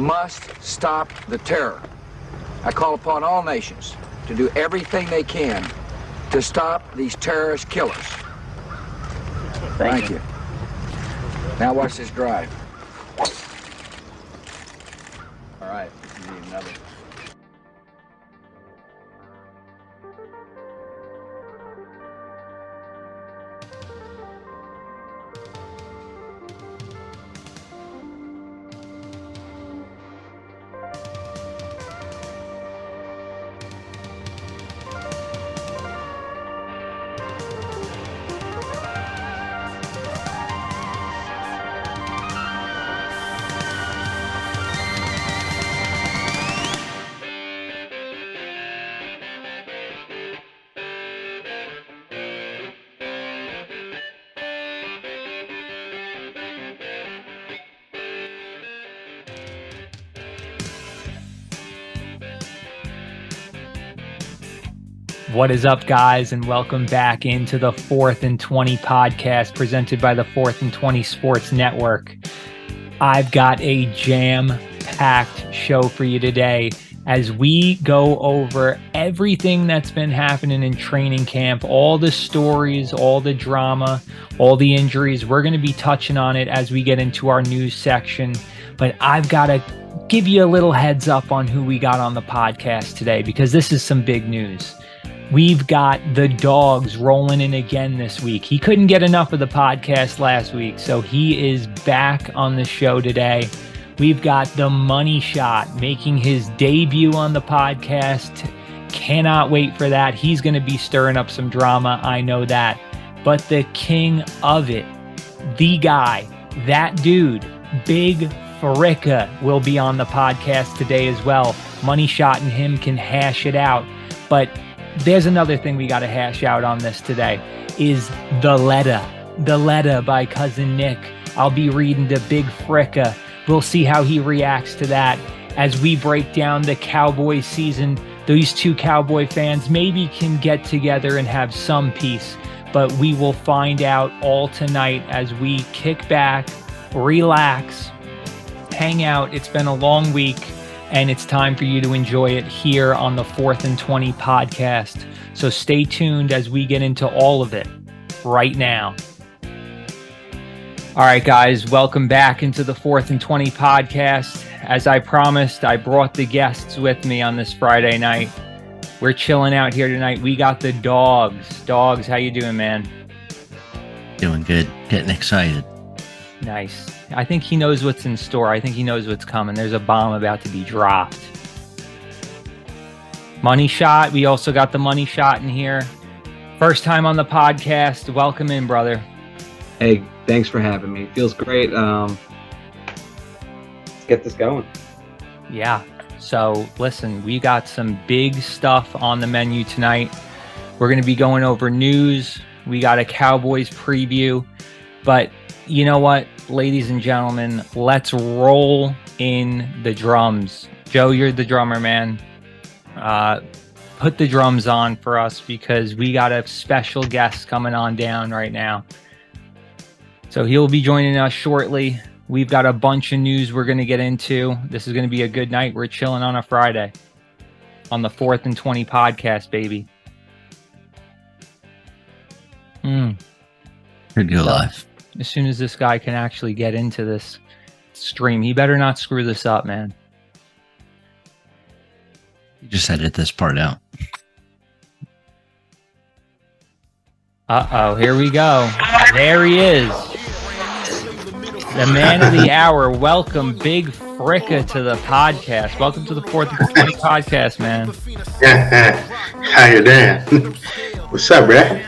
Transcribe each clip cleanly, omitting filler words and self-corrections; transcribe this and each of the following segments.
must stop the terror. I call upon all nations to do everything they can to stop these terrorist killers. Thank you. Now watch this drive. All right, we need another. What is up, guys, and welcome back into the 4th&20 podcast presented by the 4th&20 Sports Network. I've got a jam-packed show for you today as we go over everything that's been happening in training camp, all the stories, all the drama, all the injuries. We're going to be touching on it as we get into our news section, but I've got to give you a little heads up on who we got on the podcast today because this is some big news. We've got the dogs rolling in again this week. He couldn't get enough of the podcast last week, so he is back on the show today. We've got the money shot making his debut on the podcast. Cannot wait for that. He's going to be stirring up some drama. I know that. But the king of it, the guy, that dude, Big Fricka, will be on the podcast today as well. Money shot and him can hash it out. But there's another thing we got to hash out on this today is the letter by Cousin Nick. I'll be reading to Big Fricka. We'll see how he reacts to that as we break down the Cowboys season. These two Cowboy fans maybe can get together and have some peace, but we will find out all tonight as we kick back, relax, hang out. It's been a long week. And it's time for you to enjoy it here on the 4th&20 podcast. So stay tuned as we get into all of it right now. All right, guys, welcome back into the 4th&20 podcast. As I promised, I brought the guests with me on this Friday night. We're chilling out here tonight. We got the dogs. Dogs, how you doing, man? Doing good. Getting excited. Nice. I think he knows what's in store. I think he knows what's coming. There's a bomb about to be dropped. Money shot. We also got the money shot in here. First time on the podcast. Welcome in, brother. Hey, thanks for having me. Feels great. Let's get this going. Yeah. So listen, we got some big stuff on the menu tonight. We're going to be going over news. We got a Cowboys preview, but you know what, ladies and gentlemen, let's roll in the drums. Joe, you're the drummer, man. Put the drums on for us because we got a special guest coming on down right now. So he'll be joining us shortly. We've got a bunch of news we're going to get into. This is going to be a good night. We're chilling on a Friday on the 4th&20 podcast, baby. Could go live. As soon as this guy can actually get into this stream, he better not screw this up, man. You just edit this part out. Uh-oh, here we go. There he is. The man of the hour. Welcome, Big Fricka, to the podcast. Welcome to the 4th&20 podcast, man. How you doing? What's up, bruh?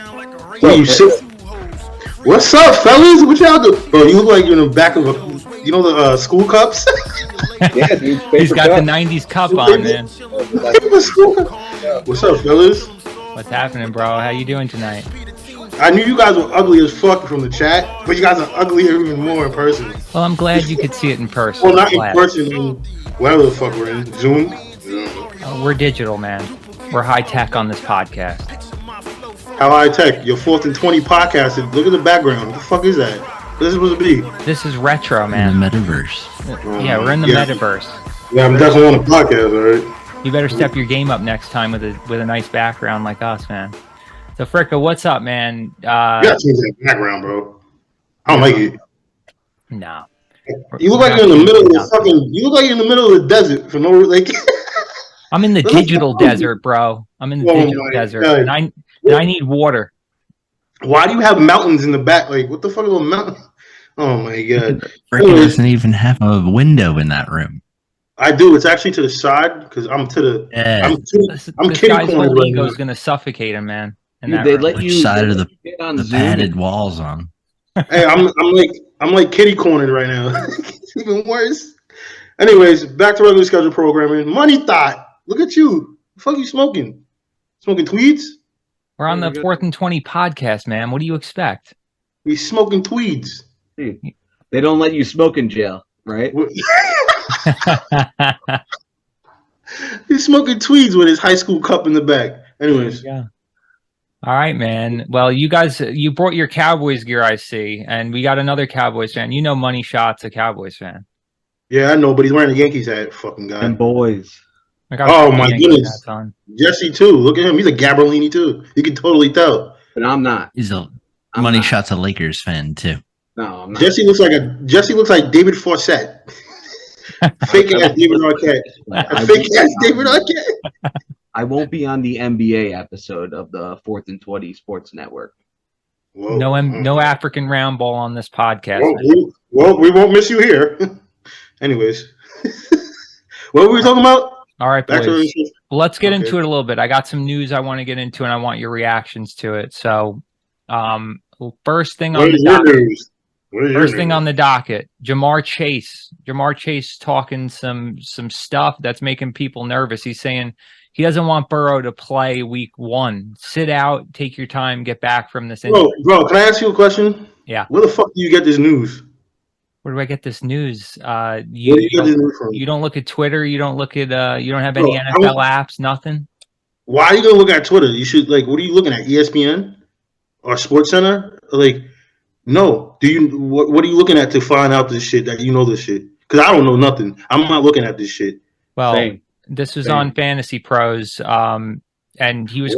What's up, fellas? What y'all do? Bro, you look like you're in the back of the school cups? Yeah, dude. He's got the 90s cup on, man. What's up, fellas? What's happening, bro? How you doing tonight? I knew you guys were ugly as fuck from the chat, but you guys are uglier even more in person. Well, I'm glad you could see it in person. Well, not in person, whatever the fuck we're in. Zoom? We're digital, man. We're high tech on this podcast. How high tech? Your 4th&20 podcast. Look at the background. What the fuck is that? What is it supposed to be? This is retro, man. In the metaverse. Yeah, we're in the metaverse. Yeah, I'm definitely on the podcast, all right? You better step your game up next time with a nice background like us, man. So Fricka, what's up, man? You gotta change that background, bro. I don't like it. No. You look like you're in the middle of the fucking. You look like you're in the middle of the desert for no like. I'm in the digital desert, bro. I'm in the digital desert, and I need water. Why do you have mountains in the back? Like, what the fuck is a mountain? Oh my god! Fricka doesn't even have a window in that room. I do. It's actually to the side because I'm to the. Yeah. I'm this kitty guy's cornered whole right ego's now. gonna suffocate him, man. Dude, they let Which you side of the get on Zoom. padded walls on? Hey, I'm like kitty cornered right now. It's even worse. Anyways, back to regular schedule programming. Money thought. Look at you. The fuck you smoking? Smoking tweeds? We're on the 4th and 20 podcast, man. What do you expect? He's smoking tweeds. Dude, they don't let you smoke in jail, right? He's smoking tweeds with his high school cup in the back. Anyways. Yeah. All right, man. Well, you guys, you brought your Cowboys gear, I see, and we got another Cowboys fan. You know, Money Shot's a Cowboys fan. Yeah, I know, but he's wearing a Yankees hat. Fucking guy. And boys. I got Oh the my Yankees goodness. hats on. Jesse too. Look at him. He's a Gabriellini too. You can totally tell. But I'm not. He's a I'm Money not. Shot's a Lakers fan too. No, I'm not. Jesse looks like David Forsett. Fake ass David Arquette. Fake ass David Arquette. I won't be on the NBA episode of the 4th and 20 Sports Network. Whoa. No African round ball on this podcast. man. We won't miss you here. Anyways, what were we talking about? All right, Back to boys. the- Let's get Okay. into it a little bit. I got some news I want to get into, and I want your reactions to it. So, first thing on What the is your docket. news? What is your First thing news? on the docket, Jamar Chase talking some stuff that's making people nervous. He's saying he doesn't want Burrow to play week 1. Sit out, take your time, get back from this injury. Bro, can I ask you a question? Yeah. Where the fuck do you get this news? Where do I get this news? Where do you get this news from? You don't look at Twitter. You don't look at. You don't have any Bro, NFL apps. Nothing. Why are you gonna look at Twitter? You should what are you looking at? ESPN or SportsCenter? Like, no. What are you looking at to find out this shit that you know this shit? Because I don't know nothing. I'm not looking at this shit. Well, Same. this was Same. on Fantasy Pros, and he was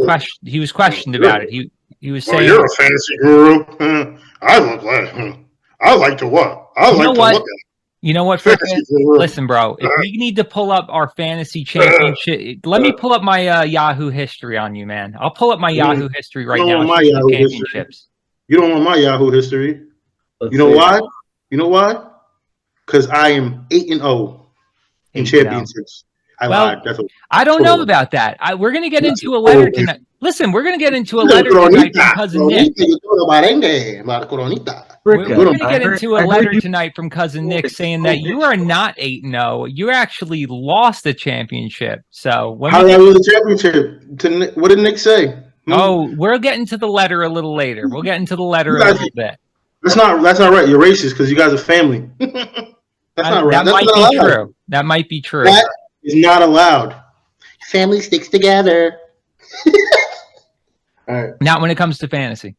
questioned about it. He was saying, you're a fantasy guru. I like to what? I You like know to what? look at you know what? fantasy Fricka? guru. Listen, bro. If we need to pull up our fantasy championship, let me pull up my Yahoo history on you, man. I'll pull up my Yahoo history right you now. don't and want see my the Yahoo history. championships. You don't want my Yahoo history. Let's You know see. why? You know why? Because I am 8-0 in 8-0. championships. I Well, lied. That's I don't know Totally. about that. We're going to get into a letter Totally. tonight. Listen, we're going to get into a letter tonight from cousin Nick. We're Fricka, going to I get heard- into I a heard letter you- tonight from cousin Nick saying that you are not 8-0. You actually lost the championship. So when How we did I get, lose the championship? To Nick, what did Nick say? oh, we'll get into the letter a little later. We'll get into the letter You a guys- little bit. That's not right. You're racist because you guys are family. That's not right. That That's might not be allowed. true. That might be true. That is not allowed. Family sticks together. All right. Not when it comes to fantasy.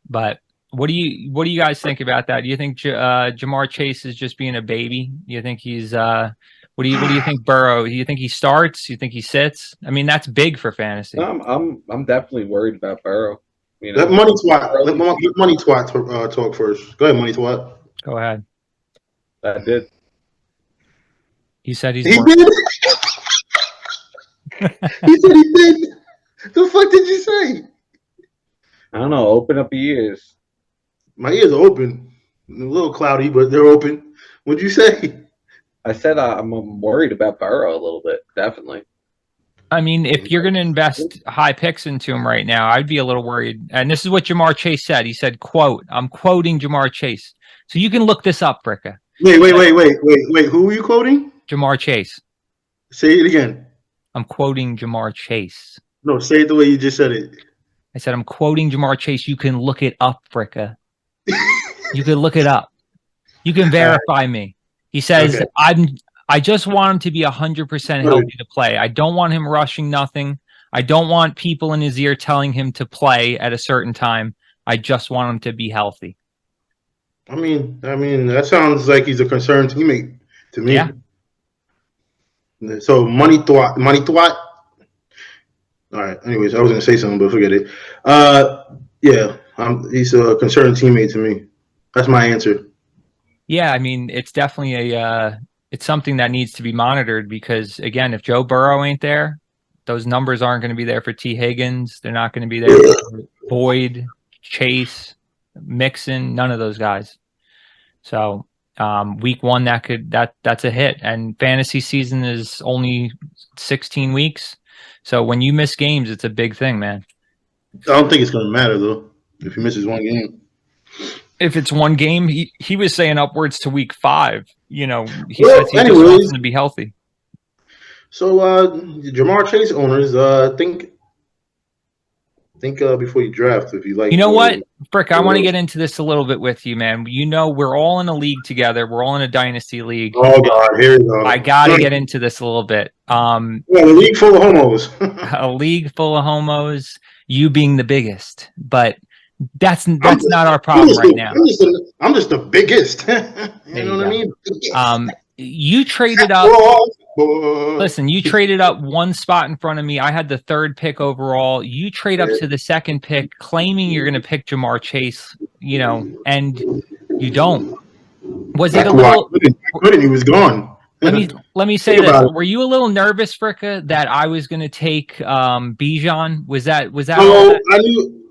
But what do you guys think about that? Do you think Jamar Chase is just being a baby? Do you think he's what do you think Burrow? Do you think he starts? Do you think he sits? I mean, that's big for fantasy. I'm definitely worried about Burrow. You know, Let money twat. Let money twat talk first. Go ahead, money twat. Go ahead. I did. He said he's He worried. did. He said he did. The fuck did you say? I don't know. Open up your ears. My ears are open. A little cloudy, but they're open. What'd you say? I said I'm worried about Burrow a little bit. Definitely. I mean, if you're going to invest high picks into him right now, I'd be a little worried. And this is what Jamar Chase said. He said, quote, I'm quoting Jamar Chase. So you can look this up, Fricka. Wait. Who are you quoting? Jamar Chase. Say it again. I'm quoting Jamar Chase. No, say it the way you just said it. I said, I'm quoting Jamar Chase. You can look it up, Fricka. You can look it up. You can verify me. He says, Okay. I just want him to be 100% healthy to play. I don't want him rushing nothing. I don't want people in his ear telling him to play at a certain time. I just want him to be healthy. I mean, that sounds like he's a concerned teammate to me. Yeah. So money twat. All right. Anyways, I was gonna say something, but forget it. Yeah, he's a concerned teammate to me. That's my answer. Yeah, I mean, it's definitely it's something that needs to be monitored because again, if Joe Burrow ain't there, those numbers aren't going to be there for T. Higgins. They're not going to be there for Boyd, Chase, Mixon, none of those guys. So week one that's a hit, and fantasy season is only 16 weeks. So when you miss games, it's a big thing, man. I don't think it's gonna matter though if he misses one game. If it's one game, he was saying upwards to week 5. You know, he Well, says he anyways, just wants him to be healthy. So Jamar Chase owners, think before you draft if you like. You know what, Frick, I want to get into this a little bit with you, man. You know, we're all in a league together. We're all in a dynasty league. Oh God, here we go. I got to get into this a little bit. Yeah, a league full of homos. A league full of homos, you being the biggest, but that's not our problem right now. I'm just the biggest. you know what I mean? You traded up. Listen, you traded up one spot in front of me. I had the 3rd pick overall. You trade up to the 2nd pick, claiming you're going to pick Jamar Chase, you know, and you don't. Was it a little? I couldn't. He was gone. Let me say this. Were you a little nervous, Fricka, that I was going to take Bijan? Was that? Oh,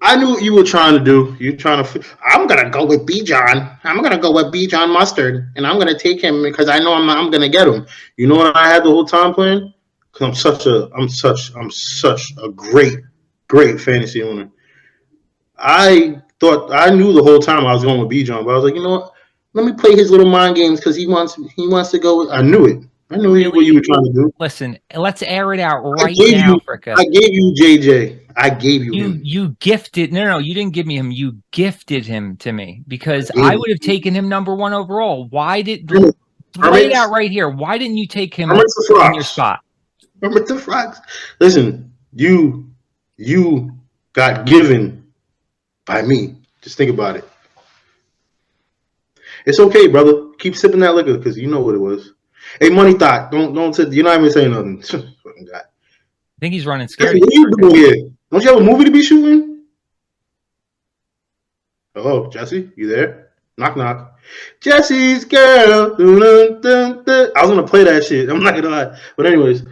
I knew what you were trying to do. You're trying to. I'm gonna go with Bijan. I'm gonna go with Bijan Mustard, and I'm gonna take him because I know I'm gonna get him. You know what I had the whole time playing? Because I'm such a great fantasy owner. I thought I knew the whole time I was going with Bijan, but I was like, you know what? Let me play his little mind games because he wants to go. I knew it. I knew what you were trying to do. Listen, let's air it out right now, Fricka. I gave you JJ. I gave you him. You gifted. No, you didn't give me him. You gifted him to me because I would have taken him number 1 overall. Why did lay it out right here? Why didn't you take him in your spot? Remember the frogs? Listen, you got given by me. Just think about it. It's okay, brother. Keep sipping that liquor because you know what it was. Hey, Money Thought, don't say, you're not even saying nothing. Fucking guy. I think he's running scared. What are you doing here? Don't you have a movie to be shooting? Hello, Jesse, you there? Knock knock. Jesse's girl. I was gonna play that shit. I'm not gonna lie. But anyways,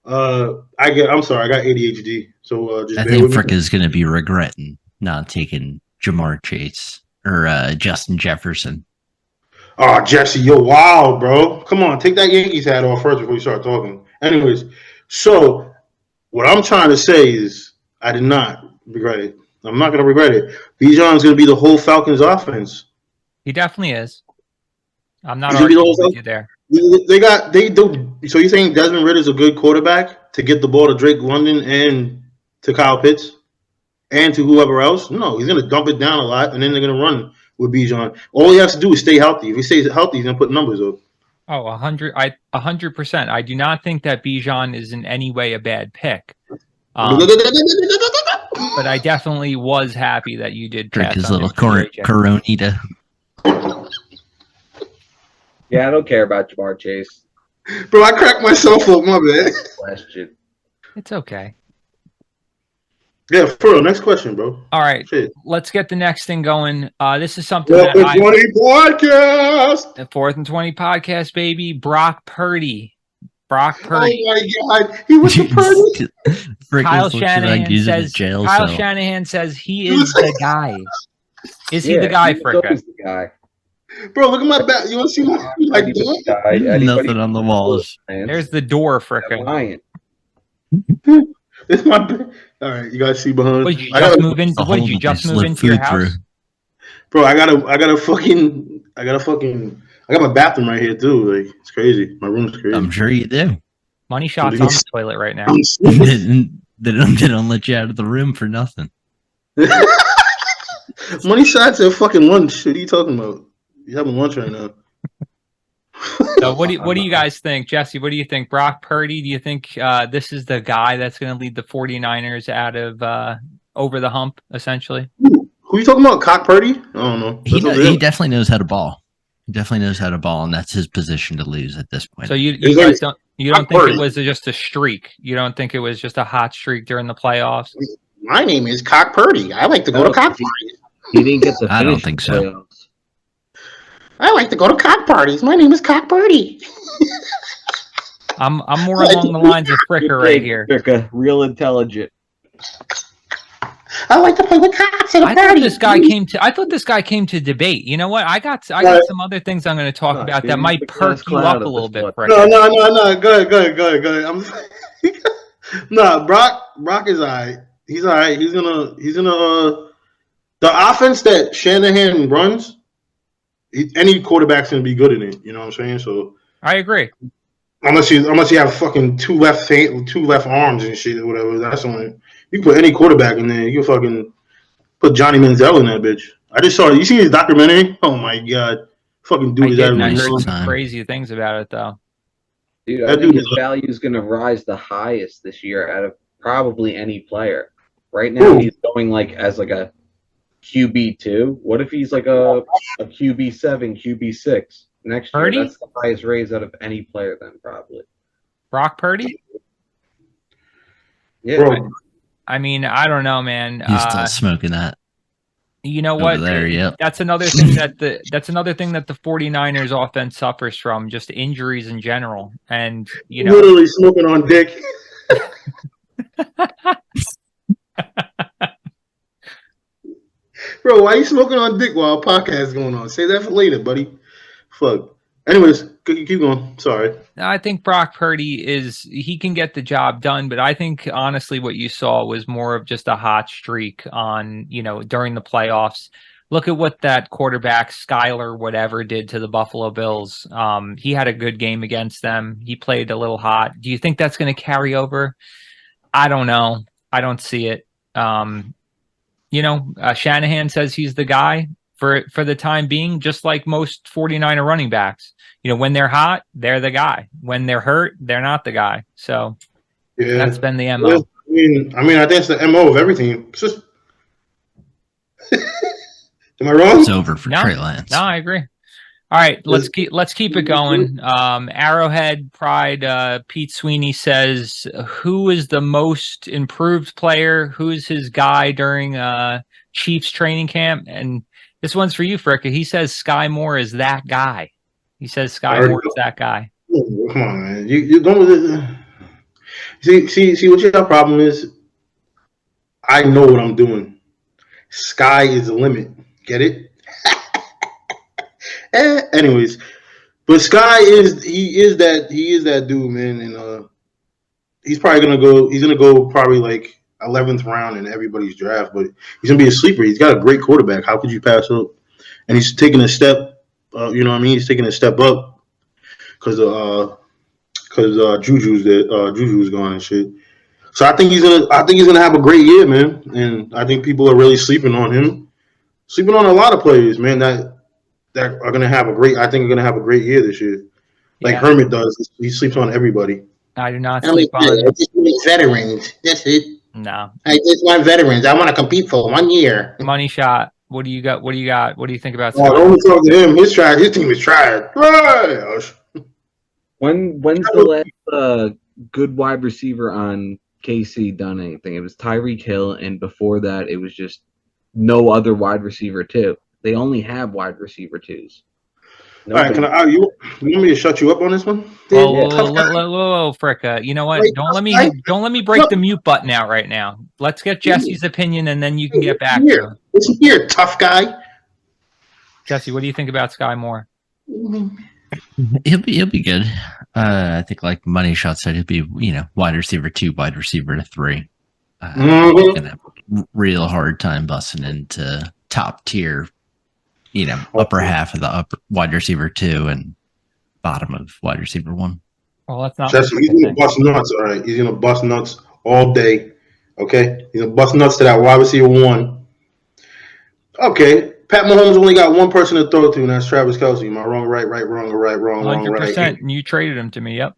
I'm sorry, I got ADHD. So just I think Frick is gonna be regretting not taking Jamar Chase or Justin Jefferson. Oh, Jesse, you're wild, bro. Come on, take that Yankees hat off first before you start talking. Anyways, so what I'm trying to say is I did not regret it. I'm not going to regret it. Bijan's going to be the whole Falcons offense. He definitely is. I'm not arguing with you there. They do. So you're saying Desmond Ridder's a good quarterback to get the ball to Drake London and to Kyle Pitts and to whoever else? No, he's going to dump it down a lot, and then they're going to run with Bijan. All he has to do is stay healthy. If he stays healthy, he's going to put numbers up. Oh, 100%. I do not think that Bijan is in any way a bad pick. But I definitely was happy that you did Drink pass his on little him, Coronita. Yeah, I don't care about Jamar Chase. Bro, I cracked myself up, my bad. Question. It's okay. Yeah, for real. Next question, bro. All right, Shit. let's get the next thing going. This is something Fourth that and 20 podcast. the 4th and 20 podcast, baby. Brock Purdy. Oh my God, he was the Purdy. Kyle Shanahan says he is the guy. Is he the guy, Fricka? He's the guy. Bro, look at my back. You want to see my Nothing on the walls. There's the door, Fricka. It's my bed. All right, you guys see behind. What, did you just move in? What, did you just move into your house? Bro, I got my bathroom right here too. Like, it's crazy. My room's crazy. I'm sure you do. Money shots on the toilet right now. They don't let you out of the room for nothing. Money shots at fucking lunch. What are you talking about? You're having lunch right now. So what do you guys think? Jesse, what do you think? Brock Purdy, do you think this is the guy that's going to lead the 49ers out of over the hump, essentially? Who are you talking about? Cock Purdy? I don't know. He definitely knows how to ball. He definitely knows how to ball, and that's his position to lose at this point. So you It's guys like- don't think it was just a streak? You don't think it was just a hot streak during the playoffs? My name is Cock Purdy. I like to go to cock parties. He didn't get the I don't finish think in so. the playoffs. I like to go to cock parties. My name is Cock Purdy. I'm more along the lines of Fricka right here. Fricka, real intelligent. I like to play with cocks at a I party. thought this guy came to debate. You know what? I got some other things I'm going to talk about that might perk you up a little bit, Fricka. No. Go ahead. Nah, Brock is alright. He's alright. He's gonna. The offense that Shanahan runs, any quarterback's gonna be good in it. You know what I'm saying? So I agree. unless you have fucking two left arms and shit or whatever, that's only you can put any quarterback in there. You can fucking put Johnny Manziel in that bitch. I just saw it. You see his documentary? Oh my god, fucking dude is out of I his heard mind. some crazy things about it though. Dude, I think his value is going to rise the highest this year out of probably any player. Right now, he's going as a QB2. What if he's like a QB7, QB6 next year? Purdy? That's the highest raise out of any player then, probably. Brock Purdy? Yeah. Bro. I mean, I don't know, man. He's still smoking that. You know what? There, yep. That's another thing that the 49ers offense suffers from, just injuries in general. And literally smoking on dick. Bro, why you smoking on dick while a podcast is going on? Say that for later, buddy. Fuck. Anyways, keep going. Sorry. I think Brock Purdy he can get the job done, but I think honestly what you saw was more of just a hot streak on, during the playoffs. Look at what that quarterback, Skyler, whatever, did to the Buffalo Bills. He had a good game against them. He played a little hot. Do you think that's going to carry over? I don't know. I don't see it. Shanahan says he's the guy for the time being, just like most 49er running backs. When they're hot, they're the guy. When they're hurt, they're not the guy. So that's been the MO. I mean, I think it's the MO of everything. It's just... Am I wrong? It's over for Trey Lance. No, I agree. All right, let's keep it going. Arrowhead Pride. Pete Sweeney says, "Who is the most improved player? Who's his guy during Chiefs training camp?" And this one's for you, Fricka. He says Sky Moore is that guy. He says Sky Moore is that guy. Come on, man. You don't see what your problem is. I know what I'm doing. Sky is the limit. Get it? Anyways, but Sky is that dude, man, and he's probably gonna go probably like 11th round in everybody's draft, but he's gonna be a sleeper. He's got a great quarterback. How could you pass up? And he's taking a step. He's taking a step up because Juju's gone and shit. So I think he's gonna have a great year, man. And I think people are really sleeping on him, sleeping on a lot of players, man. That are gonna have a great year this year. Like Hermit does. He sleeps on everybody. I do not sleep on I just want veterans. That's it. No. I just want veterans. I want to compete for 1 year. Money shot. What do you got? What do you got? What do you think about Don't only talk to him. His team is tried. When's the last good wide receiver on KC done anything? It was Tyreek Hill, and before that, it was just no other wide receiver two. They only have wide receiver twos. All right, you want me to shut you up on this one? Whoa, Fricka. You know what? Wait, don't let me break the mute button out right now. Let's get Jesse's opinion, and then you can get back to him. Listen here, tough guy. Jesse, what do you think about Sky Moore? He'll be good. I think like Money Shot said, he'll be wide receiver 2, wide receiver 3. Gonna have a real hard time busting into top tier. Upper half of the upper wide receiver 2 and bottom of wide receiver 1. Well, that's not. Jesse, he's gonna bust nuts. All right, he's gonna bust nuts all day. Okay, he's gonna bust nuts to that wide receiver 1. Okay, Pat Mahomes only got one person to throw to, and that's Travis Kelce. Am I wrong? Right, wrong, right, wrong, 100%. right. And you traded him to me. Yep.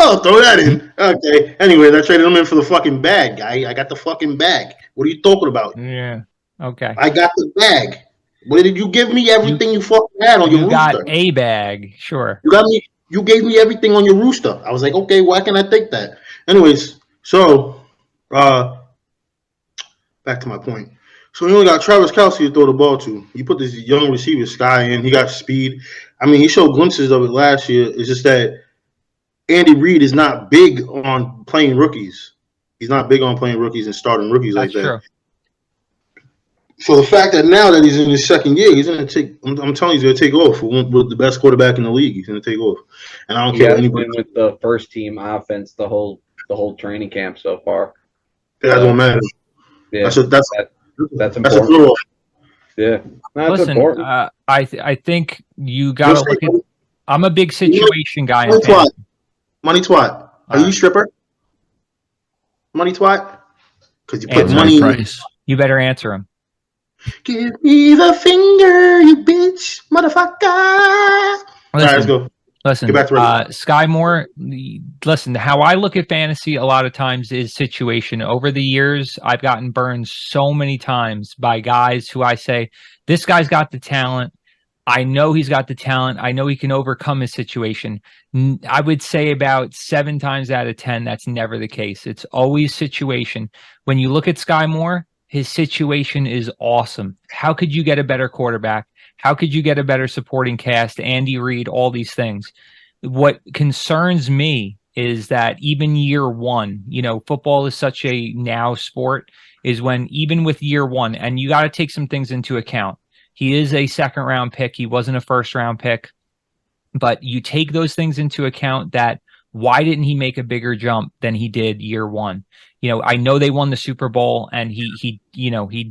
Oh, throw that in. Okay. Anyways, I traded him in for the fucking bag, guy. I got the fucking bag. What are you talking about? Yeah. Okay. I got the bag. What did you give me everything you fucking had on your You rooster? got a bag, sure. You gave me everything on your rooster. I was like, okay, why can't I take that? Anyways, so back to my point. So you only got Travis Kelce to throw the ball to. You put this young receiver Sky in. He got speed. I mean, he showed glimpses of it last year. It's just that Andy Reid is not big on playing rookies. He's not big on playing rookies and starting rookies That's like that. true. So the fact that now that he's in his second year, he's going to take. I'm telling you, he's going to take off with the best quarterback in the league. He's going to take off, and I don't care what anybody. Been with the first team offense the whole training camp so far. That don't matter. Yeah, that's important. That's a throw. Yeah, that's Listen, important. I think you got to look at. I'm a big situation guy. Money twat. Are you a stripper? Money twat. Because you put money. Price. You better answer him. Give me the finger, you bitch, motherfucker. Listen, All right, let's go. Listen, Get back to Sky Moore, listen, how I look at fantasy a lot of times is situation. Over the years, I've gotten burned so many times by guys who I say, this guy's got the talent. I know he's got the talent. I know he can overcome his situation. I would say about 7 times out of 10, that's never the case. It's always situation. When you look at Sky Moore, his situation is awesome. How could you get a better quarterback? How could you get a better supporting cast? Andy Reid, all these things. What concerns me is that even year one, football is such a now sport, is when even with year one, and you got to take some things into account. He is a second round pick. He wasn't a first round pick. But you take those things into account that why didn't he make a bigger jump than he did year one? I know they won the Super Bowl and he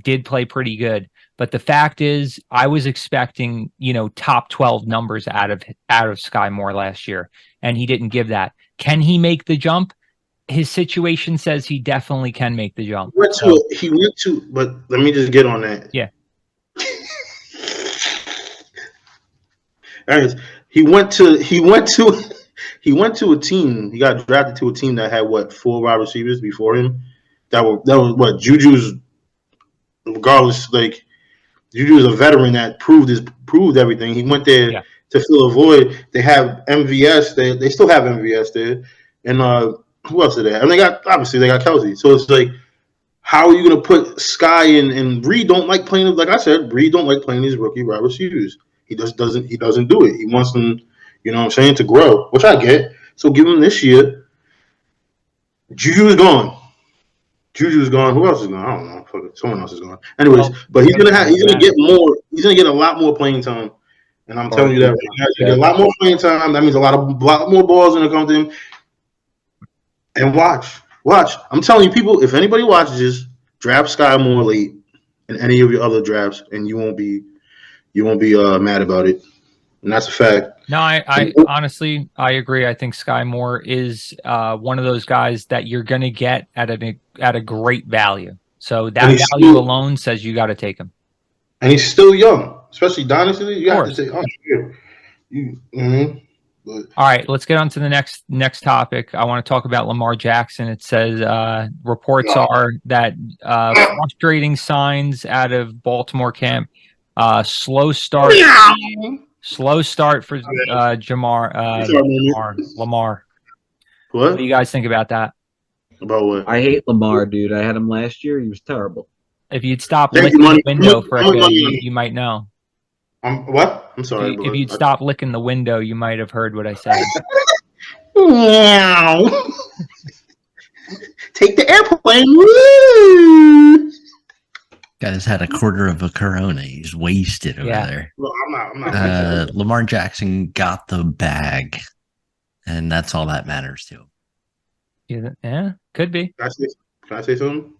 did play pretty good. But the fact is, I was expecting, top 12 numbers out of Sky Moore last year, and he didn't give that. Can he make the jump? His situation says he definitely can make the jump. He went to, but let me just get on that. Yeah. He went to a team. He got drafted to a team that had 4 wide receivers before him. That was what Juju's. Regardless, Juju's a veteran that proved everything. He went there to fill a void. They have MVS. They still have MVS there, and who else did they have? And they got Kelce. So it's like, how are you going to put Sky and Reed? Don't like playing. Like I said, Reed don't like playing these rookie wide receivers. He doesn't do it. He wants them, to grow, which I get. So give him this year. Juju's gone. Who else is gone? I don't know. Fuck it. Someone else is gone. Anyways, but he's gonna get more. He's gonna get a lot more playing time. And I'm telling you that right now, he's gonna get a lot more playing time. That means a lot more balls gonna come to him. And watch. I'm telling you, people, if anybody watches this, draft Sky Moore late in any of your other drafts, and you won't be mad about it. And that's a fact. No, I honestly, I agree. I think Sky Moore is one of those guys that you're going to get at a great value. So that value alone says you got to take him. And he's still young, especially dynasty. You have to say, oh, yeah. All right, let's get on to the next topic. I want to talk about Lamar Jackson. It says reports are that frustrating signs out of Baltimore camp. Slow start for Lamar. What do you guys think about that? About what? I hate Lamar, dude. I had him last year. He was terrible. If you'd stop licking the window for a bit, you might know. What? I'm sorry. If you'd stop licking the window, you might have heard what I said. Meow. Take the airplane. Woo! Guy's had a quarter of a Corona. He's wasted over there. Well, I'm not. Lamar Jackson got the bag, and that's all that matters to him. Yeah, could be. Can I say something?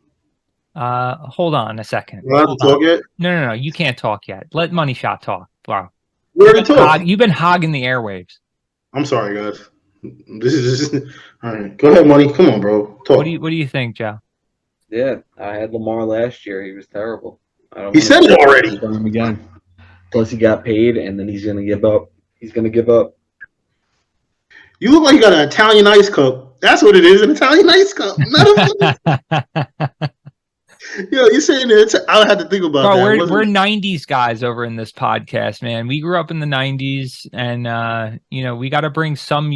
Hold on a second. You want to talk yet? No. You can't talk yet. Let Money Shot talk. Wow. You've been hogging the airwaves. I'm sorry, guys. This is all right. Go ahead, Money. Come on, bro. Talk. What do you think, Joe? Yeah, I had Lamar last year. He was terrible. He said it already. Him again. Plus, he got paid, and then he's gonna give up. You look like you got an Italian ice cup. That's what it is, an Italian ice cup. Yo, you're saying that I had to think about Bro, that. we're 90s guys over in this podcast, man. We grew up in the 90s, and we got to bring some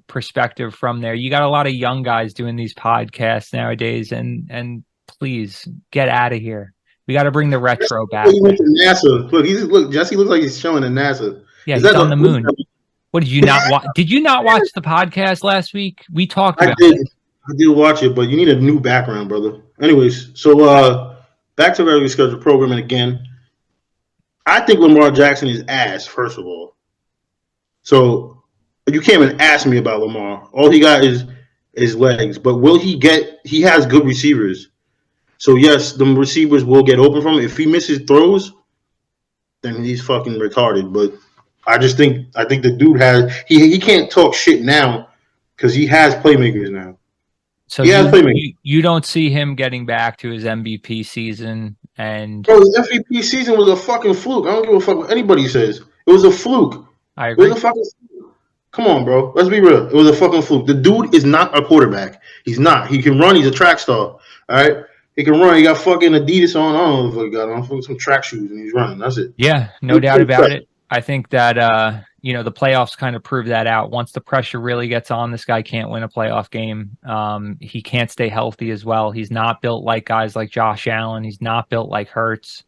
perspective from there. You got a lot of young guys doing these podcasts nowadays, and please get out of here. We got to bring the retro back. He went to NASA. Look, Jesse looks like he's showing at NASA. Yeah, he's on the moon. What did you not watch? Did you not watch the podcast last week? We talked about it. I did watch it, but you need a new background, brother. Anyways, so back to regular scheduled programming again. I think Lamar Jackson is ass, first of all. So you can't even ask me about Lamar. All he got is legs. But will he get? He has good receivers. So yes, the receivers will get open from him. If he misses throws, then he's fucking retarded. But I think the dude has he can't talk shit now because he has playmakers now. So you don't see him getting back to his MVP season, and bro, his MVP season was a fucking fluke. I don't give a fuck what anybody says. It was a fluke. I agree. It was a fucking fluke. Come on, bro. Let's be real. It was a fucking fluke. The dude is not a quarterback. He's not. He can run. He's a track star. All right. He can run. He got fucking Adidas on. I don't know if he got on. Fucking some track shoes, and he's running. That's it. Yeah, no doubt about it. I think that the playoffs kind of prove that out. Once the pressure really gets on, this guy can't win a playoff game. He can't stay healthy as well. He's not built like guys like Josh Allen. He's not built like Hurts.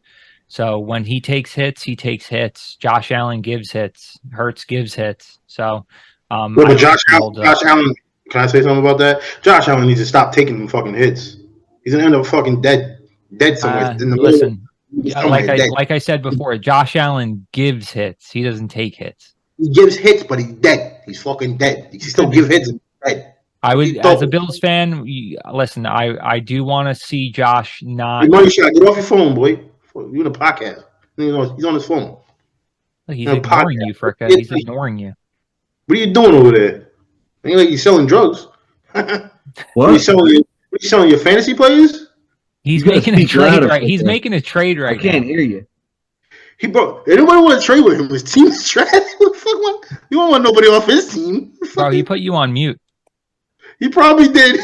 So when he takes hits, he takes hits. Josh Allen gives hits. Hurts gives hits. So, but Josh Allen, can I say something about that? Josh Allen needs to stop taking them fucking hits. He's gonna end up fucking dead somewhere in the listen. Like I said before, Josh Allen gives hits. He doesn't take hits. He gives hits, but he's dead. He's fucking dead. He still give hits and dead. I would, as a Bills fan, listen. I do want to see Josh not. Hey, money shot. Get off your phone, boy. You in a podcast? He's on his phone. Look, he's ignoring you, Fricka. He's ignoring you. What are you doing over there? Ain't like he's selling drugs. What? Are you selling your fantasy players? He's making a trade right. He's making a trade right. I can't hear you. Anybody want to trade with him? His team is trash. You don't want nobody off his team. Bro, he put you on mute. He probably did.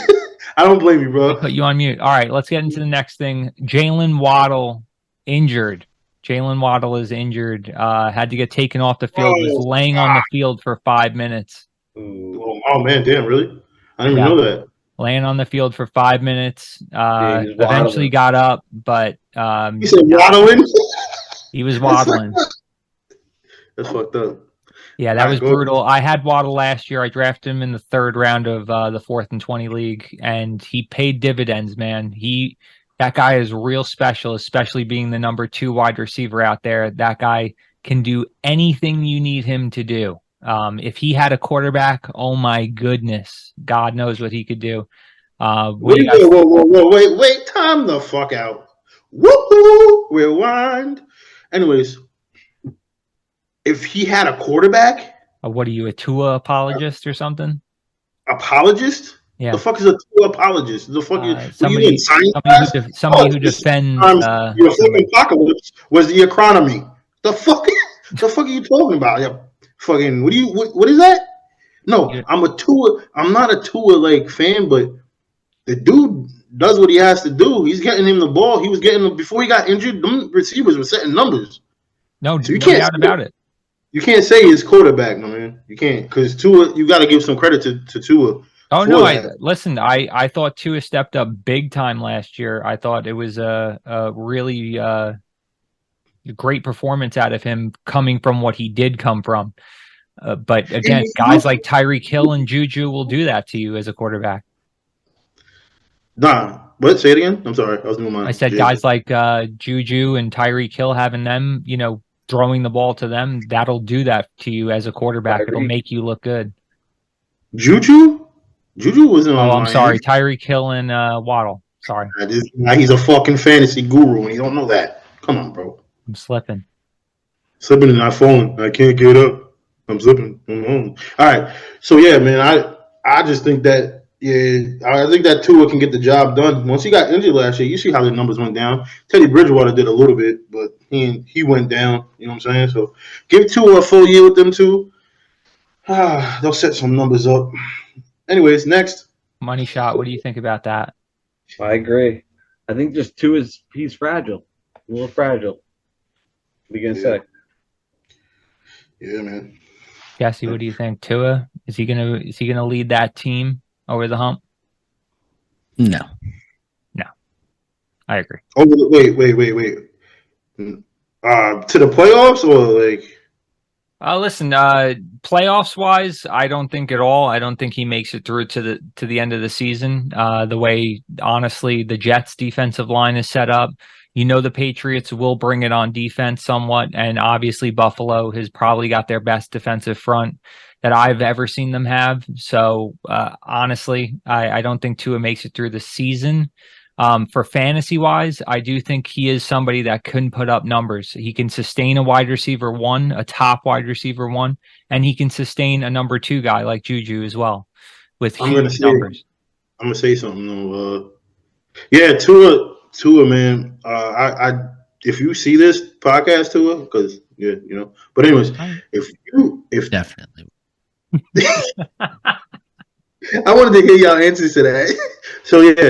I don't blame you, bro. He put you on mute. All right, let's get into the next thing. Jalen Waddle injured. Jalen Waddle is injured. Had to get taken off the field. Was laying on the field for 5 minutes. Oh man, damn, really? I didn't even know that. Laying on the field for 5 minutes. Eventually got up, but he said waddling. He was waddling. That's fucked up. Yeah, that was brutal. I had Waddle last year. I drafted him in the 3rd round of the 4th&20 league, and he paid dividends, man. That guy is real special, especially being the number 2 wide receiver out there. That guy can do anything you need him to do. If he had a quarterback, oh my goodness, God knows what he could do. Wait, time the fuck out. Woohoo! Rewind. Anyways, if he had a quarterback, what are you, a Tua apologist or something? Apologist? Yeah. The fuck is a Tua apologist? The fuck somebody who defends your fucking apocalypse was the economy. The fuck are you talking about? Yeah. Fucking what is that? No, I'm not a Tua fan, but the dude does what he has to do. He's getting him the ball. He was getting him before he got injured. Them receivers were setting numbers. No, so you can't doubt about it. You can't say his quarterback, my man. You can't, because Tua. You got to give some credit to Tua. Oh no! I thought Tua stepped up big time last year. I thought it was a really great performance out of him coming from what he did come from. But again, guys like Tyreek Hill and Juju will do that to you as a quarterback. Nah, what? Say it again. I'm sorry, I was doing my. I said guys like Juju and Tyreek Hill, having them, throwing the ball to them, that'll do that to you as a quarterback. It'll make you look good. Juju wasn't on. Oh, I'm sorry, Tyreek Hill and Waddle. Sorry. He's a fucking fantasy guru, and you don't know that. Come on, bro. I'm slipping. Slipping and not falling. I can't get up. I'm slipping. I'm home. All right. So yeah, man, I just think that I think that Tua can get the job done. Once he got injured last year, you see how the numbers went down. Teddy Bridgewater did a little bit, but he went down. You know what I'm saying? So give Tua a full year with them too. They'll set some numbers up. Anyways, next. Money shot. What do you think about that? I agree. I think just he's fragile, a little fragile. What are you gonna say? Yeah, man. Jesse, what do you think? Tua, is he gonna lead that team over the hump? No. I agree. Oh, wait. To the playoffs or like? Listen, playoffs wise, I don't think at all. I don't think he makes it through to the end of the season. The way, honestly, the Jets' defensive line is set up, the Patriots will bring it on defense somewhat, and obviously Buffalo has probably got their best defensive front that I've ever seen them have. So honestly, I don't think Tua makes it through the season. For fantasy wise, I do think he is somebody that can put up numbers. He can sustain a wide receiver 1, a top wide receiver 1, and he can sustain a number 2 guy like Juju as well with huge numbers. I'm gonna say something. Yeah, Tua, man. I if you see this podcast, Tua, because But anyways, if Definitely. I wanted to hear y'all answers to that. So yeah.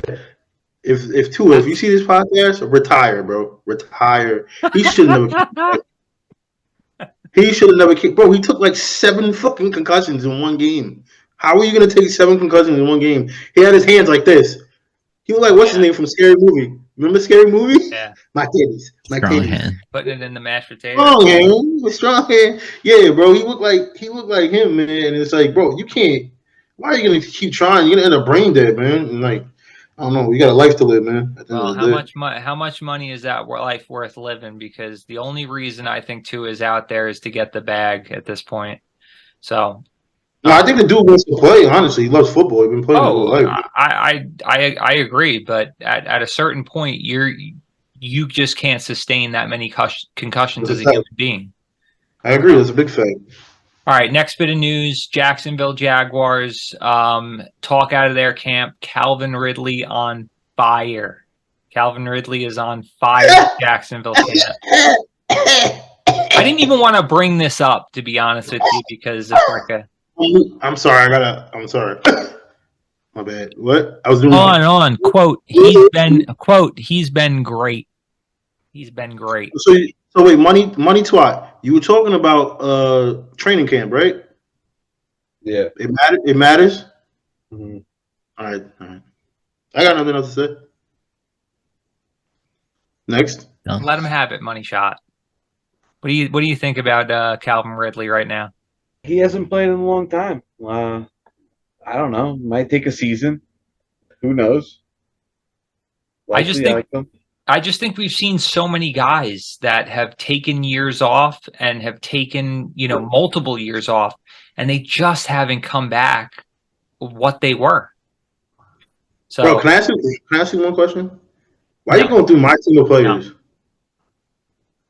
If Tua, if you see this podcast, retire, bro. Retire. He should never. He should have never kicked. Bro, he took like 7 fucking concussions in one game. How are you gonna take 7 concussions in one game? He had his hands like this. He was like, what's his name from Scary Movie? Remember Scary Movie? Yeah. My kiddies. Strong hand. Putting it in the mashed potatoes. Strong hand. With strong hand. Yeah, bro. He looked like him, man. And it's like, bro, you can't. Why are you gonna keep trying? You're gonna end up brain dead, man. And like, I don't know. You got a life to live, man. Well, how much money is that life worth living? Because the only reason I think Tua is out there is to get the bag at this point. So, no, I think the dude wants to play. Honestly, he loves football. He's been playing his whole life. I agree, but at a certain point, you just can't sustain that many concussions as a human being. I agree. That's a big fact. All right, next bit of news, Jacksonville Jaguars talk out of their camp. Calvin Ridley on fire. Calvin Ridley is on fire at Jacksonville camp. I didn't even want to bring this up, to be honest with you, because of Fricka. I'm sorry. I'm sorry. My bad. What? I was doing on. Quote, he's been great. He's been great. So wait, money twat. You were talking about training camp, right? Yeah. It matters. Mm-hmm. All right. I got nothing else to say. Next. No. Let him have it, money shot. What do you think about Calvin Ridley right now? He hasn't played in a long time. I don't know. Might take a season. Who knows? I just think we've seen so many guys that have taken years off and have taken, multiple years off, and they just haven't come back what they were. So, bro, can I ask you one question? Why are you going through my team of players? No.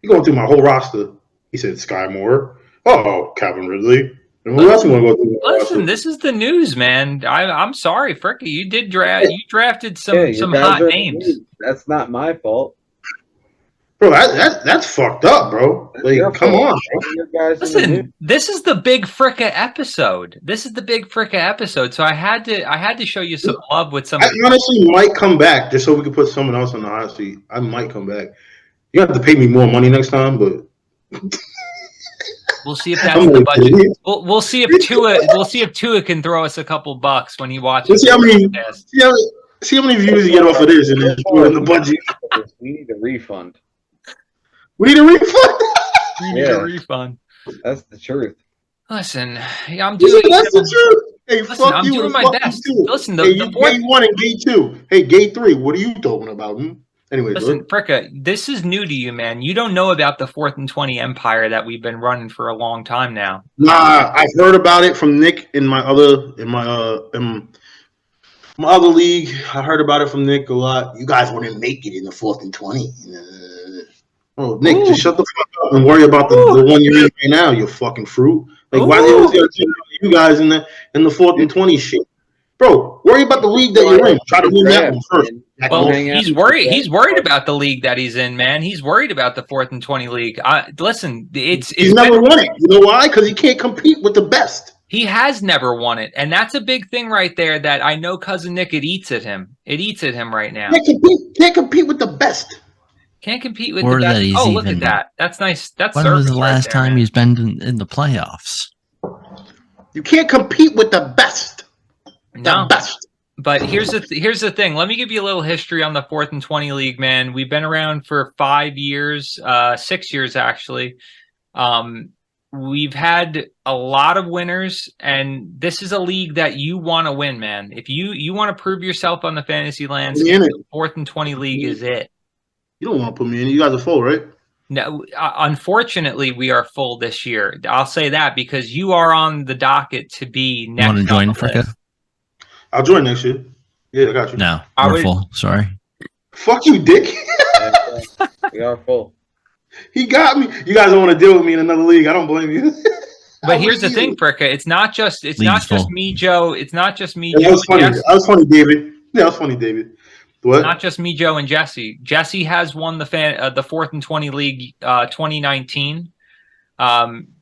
You're going through my whole roster. He said Sky Moore. Oh, Calvin Ridley. And who else you want to go through? Listen, this is the news, man. I'm sorry, Fricka. You drafted some hot names. That's not my fault. Bro, that's fucked up, bro. Like, come on, bro. Listen, this is the Big Fricka episode. So I had to show you some love with some. I honestly might come back just so we can put someone else on the hot seat. I might come back. You have to pay me more money next time, but we'll see if that's the budget. We'll see if Tua can throw us a couple bucks when he watches. We'll see how many views you get off of this and then throw in the budget. We need a refund. We need a refund. A refund. That's the truth. Listen, I'm doing. That's the truth. Hey, listen, fuck I'm you. doing my best. Listen, the gate 1 and gate 2. Hey, gate 3. What are you talking about? Anyways, listen, Fricka, this is new to you, man. You don't know about the 4th and 20 empire that we've been running for a long time now. Nah, I've heard about it from Nick in my other league. I heard about it from Nick a lot. You guys wouldn't make it in the 4th and 20. Oh, Nick, just shut the fuck up and worry about the one you're in right now, you fucking fruit. Like, why do you always gotta tell you guys in the 4th and 20 shit? Bro, worry about the league that you're in. Try to win that one first. Well, he's worried. He's worried about the league that he's in, man. He's worried about the 4th and 20 league. Listen, he's never won it. You know why? Because he can't compete with the best. He has never won it, and that's a big thing right there. That I know, cousin Nick, it eats at him. It eats at him right now. Can't compete with the best. Can't compete with Or the best. that he's Oh, look even- at that. That's nice. That's When was service the right last there, time man. he's been in the playoffs? You can't compete with the best. No. The best. But here's the thing. Let me give you a little history on the 4th and 20 league, man. We've been around for 5 years, 6 years actually. We've had a lot of winners, and this is a league that you want to win, man. If you want to prove yourself on the fantasy landscape, the 4th and 20 league is it. You don't want to put me in. You guys are full, right? No, unfortunately, we are full this year. I'll say that because you are on the docket to be next. You want to join, on the Fricka? list. I'll join next year. Yeah, I got you. No, I we're would- full. Sorry. Fuck you, dick. We are full. He got me. You guys don't want to deal with me in another league. I don't blame you. But here's the thing, Fricka. It's not just full. me, Joe. It's not just me, That Joe. was funny. Jesse. That was funny, David. Yeah, that was funny, David. What? Not just me, Joe, and Jesse. Jesse has won the 4th and 20 league 2019.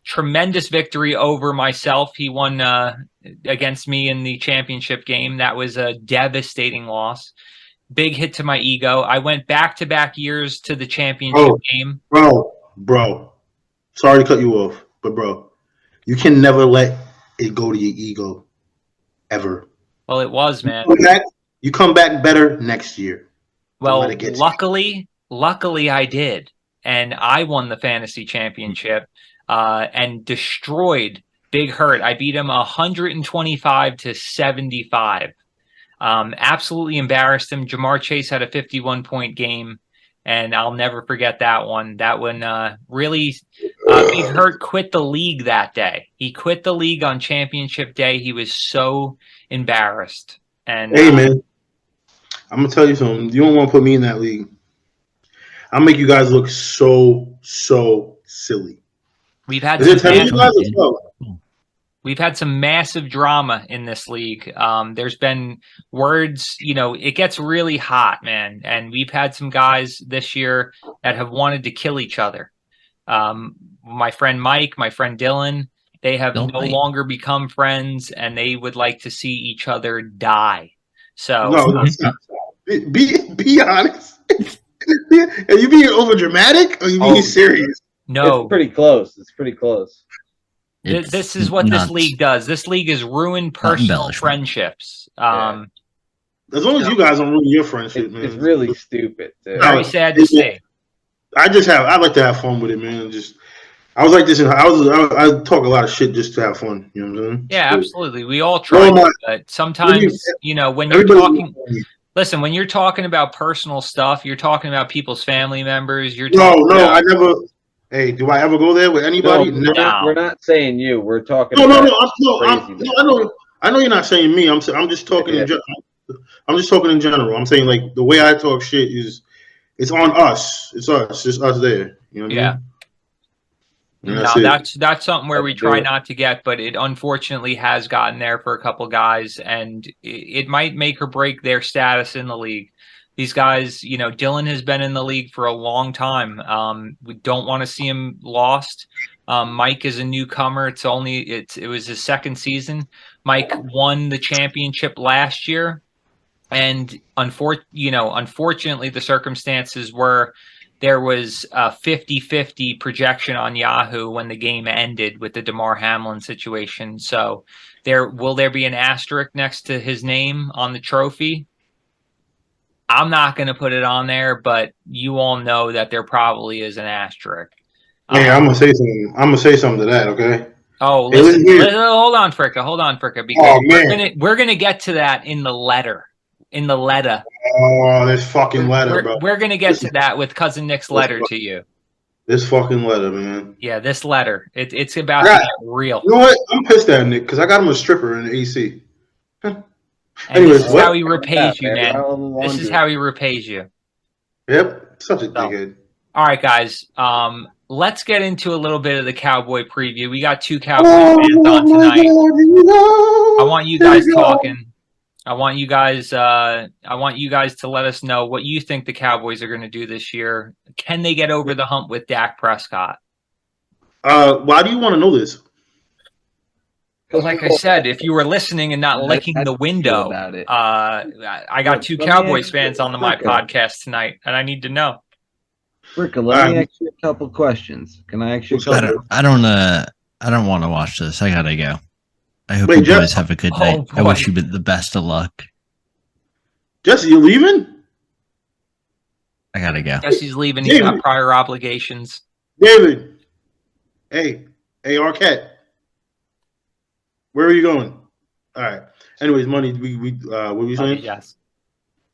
Tremendous victory over myself. He won against me in the championship game. That was a devastating loss. Big hit to my ego. I went back-to-back years to the championship game. Bro. Sorry to cut you off, but bro, you can never let it go to your ego, ever. Well, it was, man. You come back better next year. Well, let it get to luckily I did, and I won the fantasy championship and destroyed Big Hurt. I beat him 125-75. Absolutely embarrassed him. Jamar Chase had a 51-point game, and I'll never forget that one. That one really Big Hurt quit the league that day. He quit the league on championship day. He was so embarrassed. And Hey, man, I'm going to tell you something. You don't want to put me in that league. I'll make you guys look so silly. we've had Is it some 10 of you guys or 12? We've had some massive drama in this league. There's been words, it gets really hot, man. And we've had some guys this year that have wanted to kill each other. My friend Mike, my friend Dylan, they have no longer become friends, and they would like to see each other die. So No, be honest. Are you being over dramatic or are you being serious? no, It's pretty close. It's pretty close. this is what this league does. This league has ruined personal embellishment. friendships. Yeah. As long as you guys don't ruin your friendship, man. It's really stupid, too. Very sad to see. I like to have fun with it, man. I was like this. I talk a lot of shit just to have fun. You know what I'm saying? Yeah, So, absolutely. We all try, but sometimes, when you're talking, listen, when you're talking about personal stuff, you're talking about people's family members. You're talking No, about, I never. Hey, do I ever go there with anybody? No, Never. we're not saying you. We're talking No, about crazy. I know you're not saying me. I'm just talking in general. I'm just talking in general. I'm saying like the way I talk shit is, it's on us. It's us. It's us there. You know what I mean? No, that's something where we try not to get, but it unfortunately has gotten there for a couple guys, and it might make or break their status in the league. These guys, Dylan has been in the league for a long time. We don't want to see him lost. Mike is a newcomer. It was his second season. Mike won the championship last year, and unfortunately, the circumstances were there was a 50-50 projection on Yahoo when the game ended with the DeMar Hamlin situation. So will there be an asterisk next to his name on the trophy? I'm not going to put it on there, but you all know that there probably is an asterisk. Yeah, I'm gonna say something. I'm gonna say something to that. Okay. Oh, Hey, listen, listen hold on, Fricka, because man. we're gonna get to that in the letter. Oh, this fucking letter, bro. We're gonna get to that with cousin Nick's letter to you. This fucking letter, man. Yeah, this letter. It's about to get real. You know what? I'm pissed at Nick because I got him a stripper in the AC. And Anyways, this is how he repays you, man. man. This is how he repays you. Yep, such a dickhead. All right, guys. Let's get into a little bit of the Cowboy preview. We got two Cowboy fans on tonight. I want you guys talking. I want you guys to let us know what you think the Cowboys are going to do this year. Can they get over the hump with Dak Prescott? Why do you want to know this? like I said, if you were listening and not licking How the do you feel window, about it? I got two Let me Cowboys ask fans you, on my Fricka. podcast tonight, and I need to know. Fricka, let me ask you a couple questions. Can I ask you a What's up, couple? I don't want to watch this. I gotta go. I hope Wait, you Jeff- boys have a good Oh, night. I boy. wish you the best of luck. Jesse, you leaving? I gotta go. Jesse's leaving. He's got prior obligations. David. Hey, Arquette. Where are you going? All right. Anyways, money. What were you saying? Yes.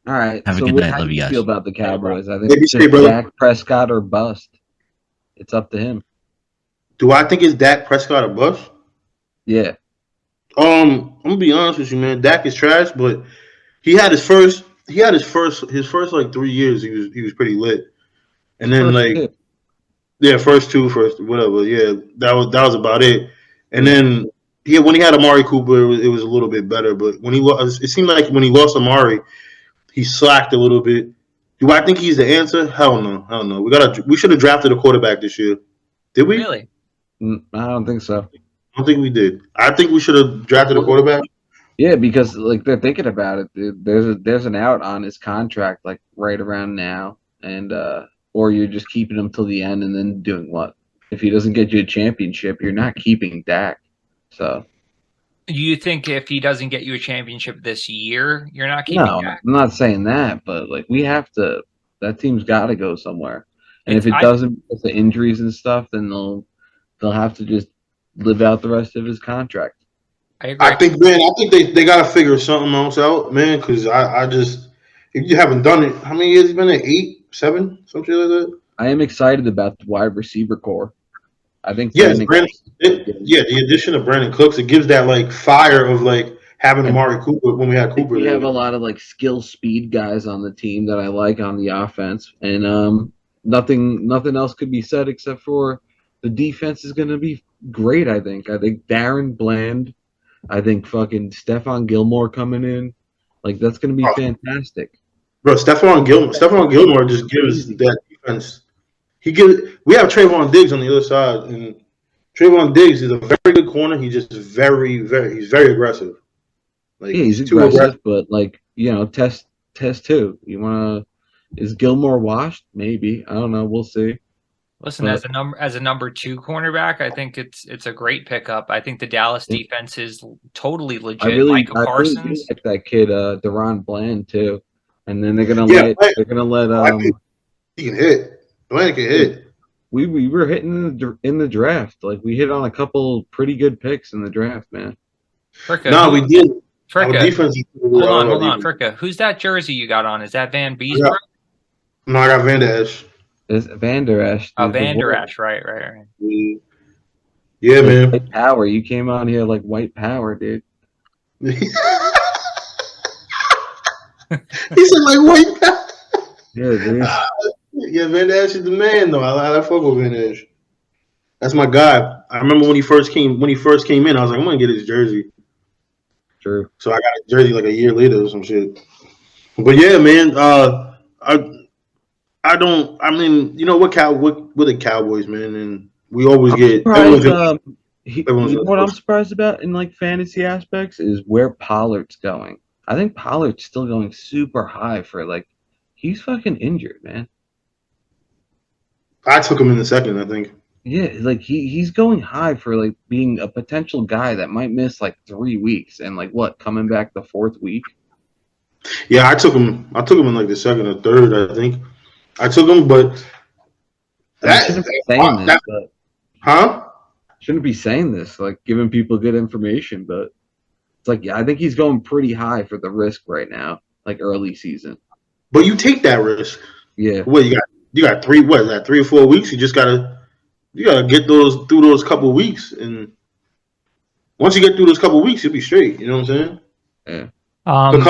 All right. Have a so good what- night. how Love do you guys. feel about the Cowboys? I think Maybe it's stay, just brother. Dak Prescott or bust. It's up to him. Do I think it's Dak Prescott or bust? Yeah. I'm gonna be honest with you, man. Dak is trash, but he had his first like 3 years. He was pretty lit, and then First like two. yeah, first whatever. Yeah, that was about it. And then when he had Amari Cooper, it was a little bit better. But when it seemed like when he lost Amari, he slacked a little bit. Do I think he's the answer? Hell no. We should have drafted a quarterback this year. Did we? Really? I don't think so. I don't think we did. I think we should have drafted a quarterback. Yeah, because like they're thinking about it. Dude. There's an out on his contract like right around now, and or you're just keeping him till the end and then doing what? If he doesn't get you a championship, you're not keeping Dak. So You think if he doesn't get you a championship this year, you're not keeping no, Dak? I'm not saying that, but like we have to. That team's got to go somewhere, and if it I- doesn't, because of injuries and stuff, then they'll have to just live out the rest of his contract. I agree. I think they got to figure something else out, man. Because I just if you haven't done it, how many years has he been there? 8, 7, some shit like that. I am excited about the wide receiver core. I think Yes, Brandon the addition of Brandon Cooks, it gives that like fire of like having Amari Cooper when we had Cooper. We there. have a lot of like skill speed guys on the team that I like on the offense, and nothing else could be said except for the defense is going to be great. I think Darren Bland, I think fucking Stephon Gilmore coming in, like that's going to be fantastic. Bro, Stephon Gilmore just gives that defense. We have Trayvon Diggs on the other side, and Trayvon Diggs is a very good corner. He's just he's very aggressive. Like Yeah, he's too aggressive, but like test too. You want to? Is Gilmore washed? Maybe. I don't know. We'll see. Listen, as a number 2 cornerback, I think it's a great pickup. I think the Dallas defense is totally legit. I really Michael Parsons. like that kid, Deron Bland too. And then they're gonna Yeah, let he can hit. Bland can hit. We were hitting in the draft. Like we hit on a couple pretty good picks in the draft, man. Fricka, No, we did. Our Fricka. defense. Hold on, Fricka. Who's that jersey you got on? Is that Van Beesbrook? No, I got Van Der Esch. It's Van Der Esch. Oh, Van Der Esch, right. Yeah, man. White power. You came on here like white power, dude. He said like white power. Yeah, dude. Yeah, Van Der Esch is the man though. I fuck with Van Der Esch. That's my guy. I remember when he first came in, I was like, I'm gonna get his jersey. True. So I got his jersey like a year later or some shit. But yeah, man, I don't. I mean, you know what? We're the Cowboys, man, and we always get. You know what I'm surprised about in like fantasy aspects is where Pollard's going. I think Pollard's still going super high for like he's fucking injured, man. I took him in the second, I think. Yeah, like he's going high for like being a potential guy that might miss like 3 weeks and like coming back the 4th week. Yeah, I took him in like the second or third, I think. I took him, but Shouldn't be saying this, but huh? Shouldn't be saying this, like giving people good information, but it's like I think he's going pretty high for the risk right now, like early season. But you take that risk. Yeah. What you got 3 or 4 weeks? You gotta get through those couple weeks, and once you get through those couple weeks, you'll be straight. You know what I'm saying? Yeah. To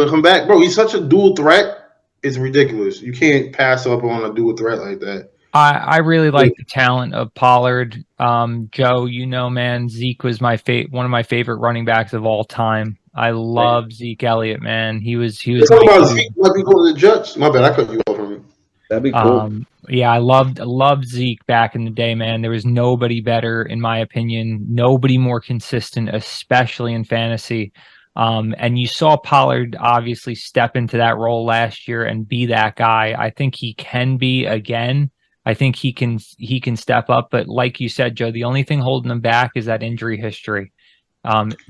come back, bro. He's such a dual threat. It's ridiculous. You can't pass up on a dual threat like that. I really like the talent of Pollard. Joe, man, Zeke was one of my favorite running backs of all time. I love Zeke Elliott, man. He was. Talking about Zeke might be going to the Jets. My bad, I cut you off from me. That'd be cool. Yeah, I loved Zeke back in the day, man. There was nobody better, in my opinion, nobody more consistent, especially in fantasy. And you saw Pollard obviously step into that role last year and be that guy. I think he can be again. I think he can step up, but like you said, Joe, the only thing holding him back is that injury history.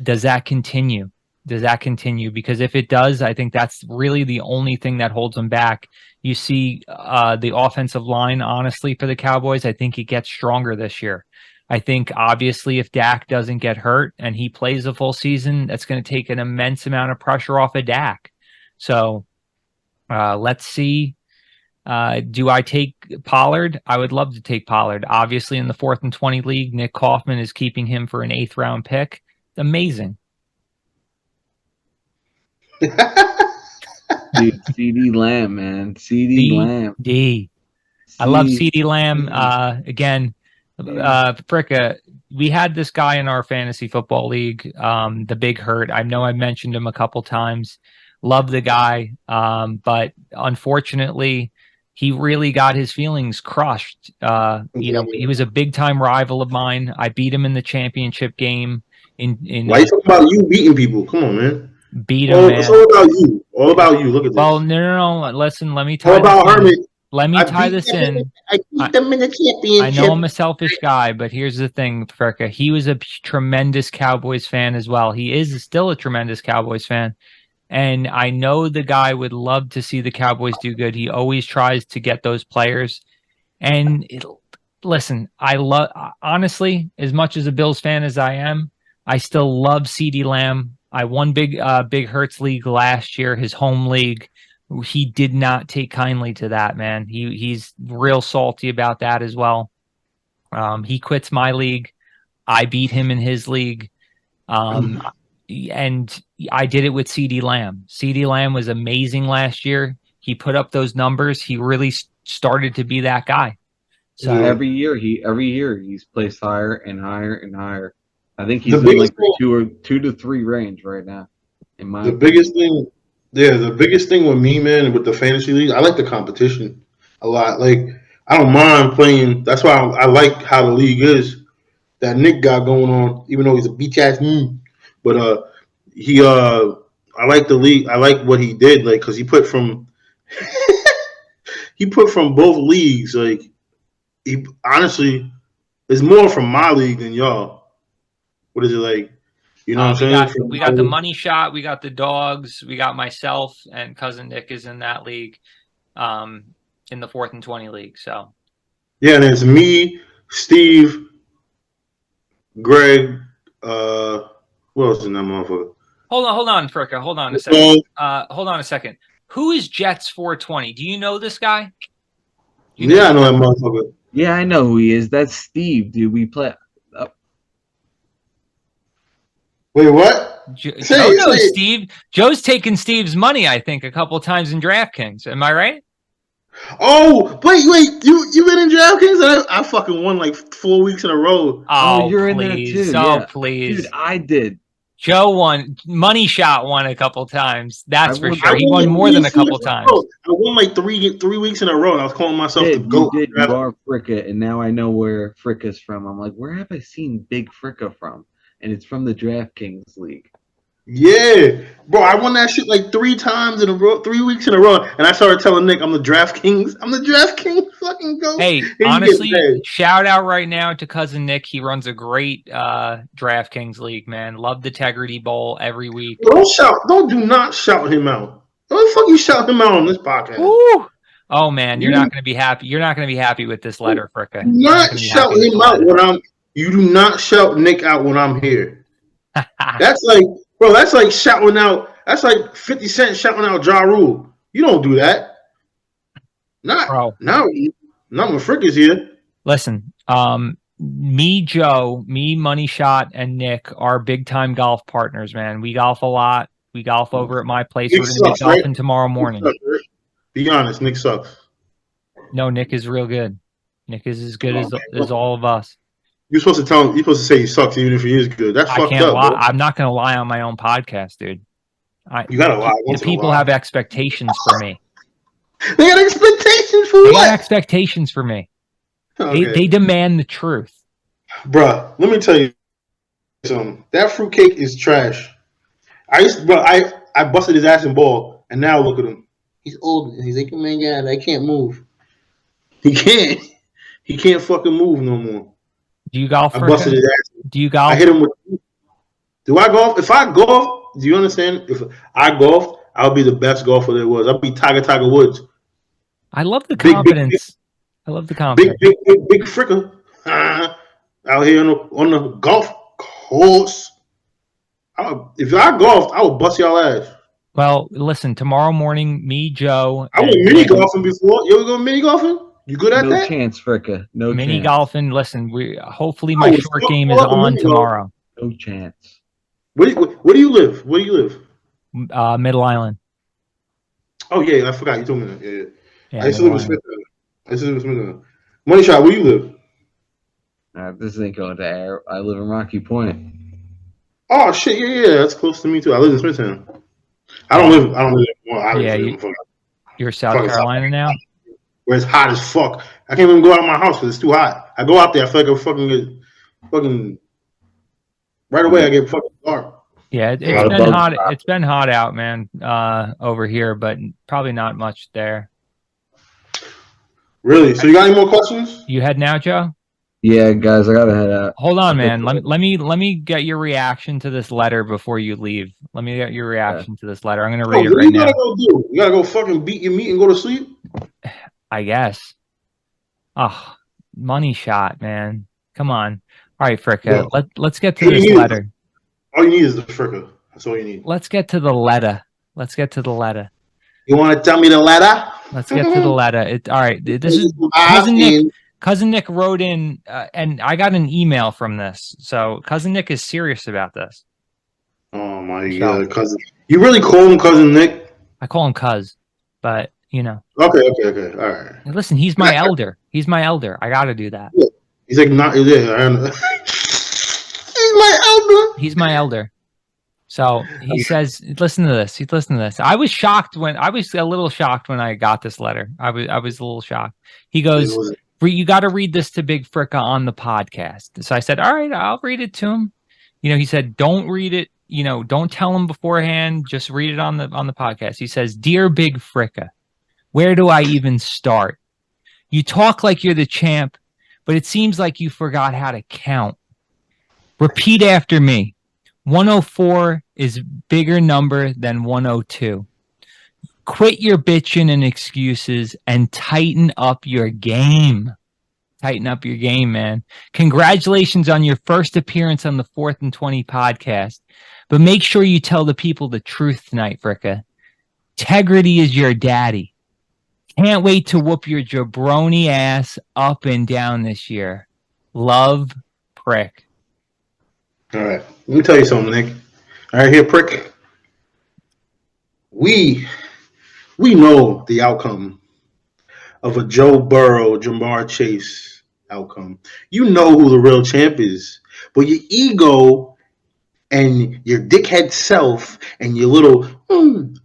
Does that continue? Does that continue? Because if it does, I think that's really the only thing that holds them back. You see the offensive line, honestly, for the Cowboys, I think it gets stronger this year. I think, obviously, if Dak doesn't get hurt and he plays a full season, that's going to take an immense amount of pressure off of Dak. So let's see. Do I take Pollard? I would love to take Pollard. Obviously, in the 4th and 20 league, Nick Kaufman is keeping him for an 8th round pick. Amazing. Dude, CD Lamb, man. CD Lamb. I love CD Lamb. Again, Fricka, we had this guy in our fantasy football league, the Big Hurt. I know I mentioned him a couple times. Love the guy, but unfortunately, he really got his feelings crushed. He was a big-time rival of mine. I beat him in the championship game. Why you talking about you beating people? Come on, man. Beat him, man. It's all about you. All about you. Look at this. Well, no. Listen, let me tie All about Hermit. Let me tie this in. I beat them in the championship. I know I'm a selfish guy, but here's the thing, Fricka. He was a tremendous Cowboys fan as well. He is still a tremendous Cowboys fan. And I know the guy would love to see the Cowboys do good. He always tries to get those players. And listen, honestly, as much as a Bills fan as I am, I still love CeeDee Lamb. I won Big Hurts league last year, his home league. He did not take kindly to that, man. He's real salty about that as well. He quits my league. I beat him in his league. And I did it with CeeDee Lamb. CeeDee Lamb was amazing last year. He put up those numbers. He really started to be that guy. So every year he's placed higher and higher and higher. I think he's in like the 2 to 3 range right now. The biggest thing with me, man, with the fantasy league, I like the competition a lot. Like, I don't mind playing. That's why I like how the league is that Nick got going on, even though he's a bitch ass move. But I like the league. I like what he did, like, because he put from both leagues. Like, he honestly is more from my league than y'all. What is it like? You know what I'm saying? We got the money shot. We got the dogs. We got myself, and cousin Nick is in that league, in the 4th and 20 league. So yeah, and it's me, Steve, Greg. What else is in that motherfucker? Hold on, Fricka. Hold on a second. Hold on a second. Who is Jets 420? Do you know this guy? I know that motherfucker. Yeah, I know who he is. That's Steve, dude. We play. Wait, what? Joe knows Steve. Joe's taken Steve's money, I think, a couple times in DraftKings. Am I right? Oh, wait! You been in DraftKings? I fucking won like 4 weeks in a row. Oh, you're please. in there too. Oh, yeah. please. Dude, I did. Joe won. Money Shot won a couple times. That's for sure. He won more than a couple times. I won like three weeks in a row, and I was calling myself the GOAT. You are Fricka, and now I know where Fricka's from. I'm like, where have I seen Big Fricka from? And it's from the DraftKings League. Yeah, bro, I won that shit like 3 times in a row, 3 weeks in a row, and I started telling Nick, I'm the DraftKings fucking GOAT. Hey, honestly, shout out right now to cousin Nick. He runs a great DraftKings league, man. Love the Integrity Bowl every week. Do not shout him out. What the fuck you shout him out on this podcast? Woo! Oh man, you're not going to be happy. You're not going to be happy with this letter, Fricka. Do not shout him out you do not shout Nick out when I'm here. That's like shouting out. That's like 50 Cent shouting out Ja Rule. You don't do that. Not when Frick is here. Listen, me, Joe, Money Shot, and Nick are big time golf partners, man. We golf a lot. We golf over at my place. We're going to be golfing tomorrow morning. Be honest, Nick sucks. No, Nick is real good. Nick is as good as all of us. You're supposed to say he sucks even if he is good. That's fucked up. Lie. I'm not going to lie on my own podcast, dude. You gotta lie. People have expectations for me. They got expectations for They what? got expectations for me. Okay. They demand the truth. Bruh, let me tell you something. That fruitcake is trash. I busted his ass in ball, and now look at him. He's old. He's like, oh my god, I can't move. He can't. He can't fucking move no more. Do you golf? I busted his ass. Do you I golf? hit him with. Do I golf? If I golf, do you understand? If I golfed, I'll be the best golfer there was. I'll be Tiger Woods. I love the confidence. I love the confidence. Big Fricka. Out here on the golf course. If I golfed, I would bust y'all ass. Well, listen, tomorrow morning, me, Joe. I went mini golfing before. You ever go mini golfing? You good at No that? chance, Fricka. No mini chance. golfing. Listen, hopefully my short game is on tomorrow. No chance. Where do you live? Where do you live? Middle Island. Oh yeah, I forgot you told me that. Yeah. I used to Middle live in Smithtown. Money Shot, where you live? This ain't going to air. I live in Rocky Point. Oh shit, yeah, that's close to me too. I live in Smithtown. I don't live. You're South Carolina now. Where it's hot as fuck. I can't even go out of my house because it's too hot. I go out there, I feel like I'm fucking right away. I get fucking dark. Yeah, it's been hot. It's been hot out, man, over here, but probably not much there. Really? So you got any more questions? You heading out, Joe? Yeah, guys, I gotta head out. Hold on, man. Let me get your reaction to this letter before you leave. Let me get your reaction to this letter. I'm gonna read it right now. What you gotta go do? You gotta go fucking beat your meat and go to sleep? I guess. Oh, money shot, man. Come on. All right, Fricka. Yeah. Let's get to this letter. All you need is the Fricka. That's all you need. Let's get to the letter. Let's get to the letter. You want to tell me the letter? Let's get to the letter. All right. This is Cousin Nick wrote in, and I got an email from this. So Cousin Nick is serious about this. Oh my god, cousin! You really call him Cousin Nick? I call him Cuz, but you know. Okay, all right. Listen, he's my elder. He's my elder. I got to do that. Yeah. He's like not. Yeah, he's my elder. He's my elder. So he says, listen to this. Listen to this. I was a little shocked when I got this letter. I was a little shocked. He goes, you got to read this to Big Fricka on the podcast. So I said, all right, I'll read it to him. He said, don't read it. Don't tell him beforehand. Just read it on the podcast. He says, Dear Big Fricka, where do I even start? You talk like you're the champ, but it seems like you forgot how to count. Repeat after me. 104 is bigger number than 102. Quit your bitching and excuses and tighten up your game. Tighten up your game, man. Congratulations on your first appearance on the 4th&20 podcast. But make sure you tell the people the truth tonight, Fricka. Integrity is your daddy. Can't wait to whoop your jabroni ass up and down this year. Love, Prick. All right. Let me tell you something, Nick. All right, here, Prick. We know the outcome of a Joe Burrow, Jamar Chase outcome. You know who the real champ is. But your ego and your dickhead self and your little,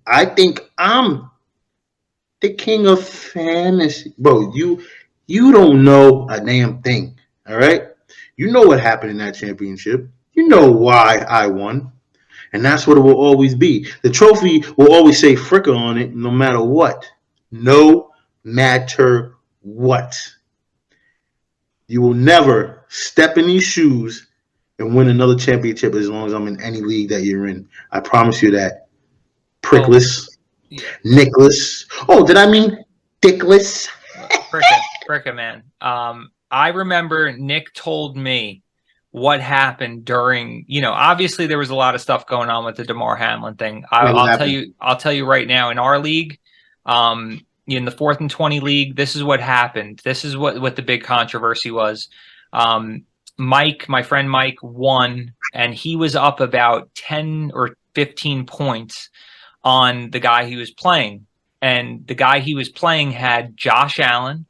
I think I'm the king of fantasy. Bro, you don't know a damn thing, all right? You know what happened in that championship. You know why I won. And that's what it will always be. The trophy will always say Fricka on it no matter what. No matter what. You will never step in these shoes and win another championship as long as I'm in any league that you're in. I promise you that. Prickless. Nicholas. Oh, did I mean Dickless? Fricka, man. I remember Nick told me what happened during, obviously there was a lot of stuff going on with the DeMar Hamlin thing. I'll tell you right now, in our league, in the 4th&20 league, this is what happened. This is what the big controversy was. Mike, my friend Mike, won, and he was up about 10 or 15 points on the guy he was playing. And the guy he was playing had Josh Allen,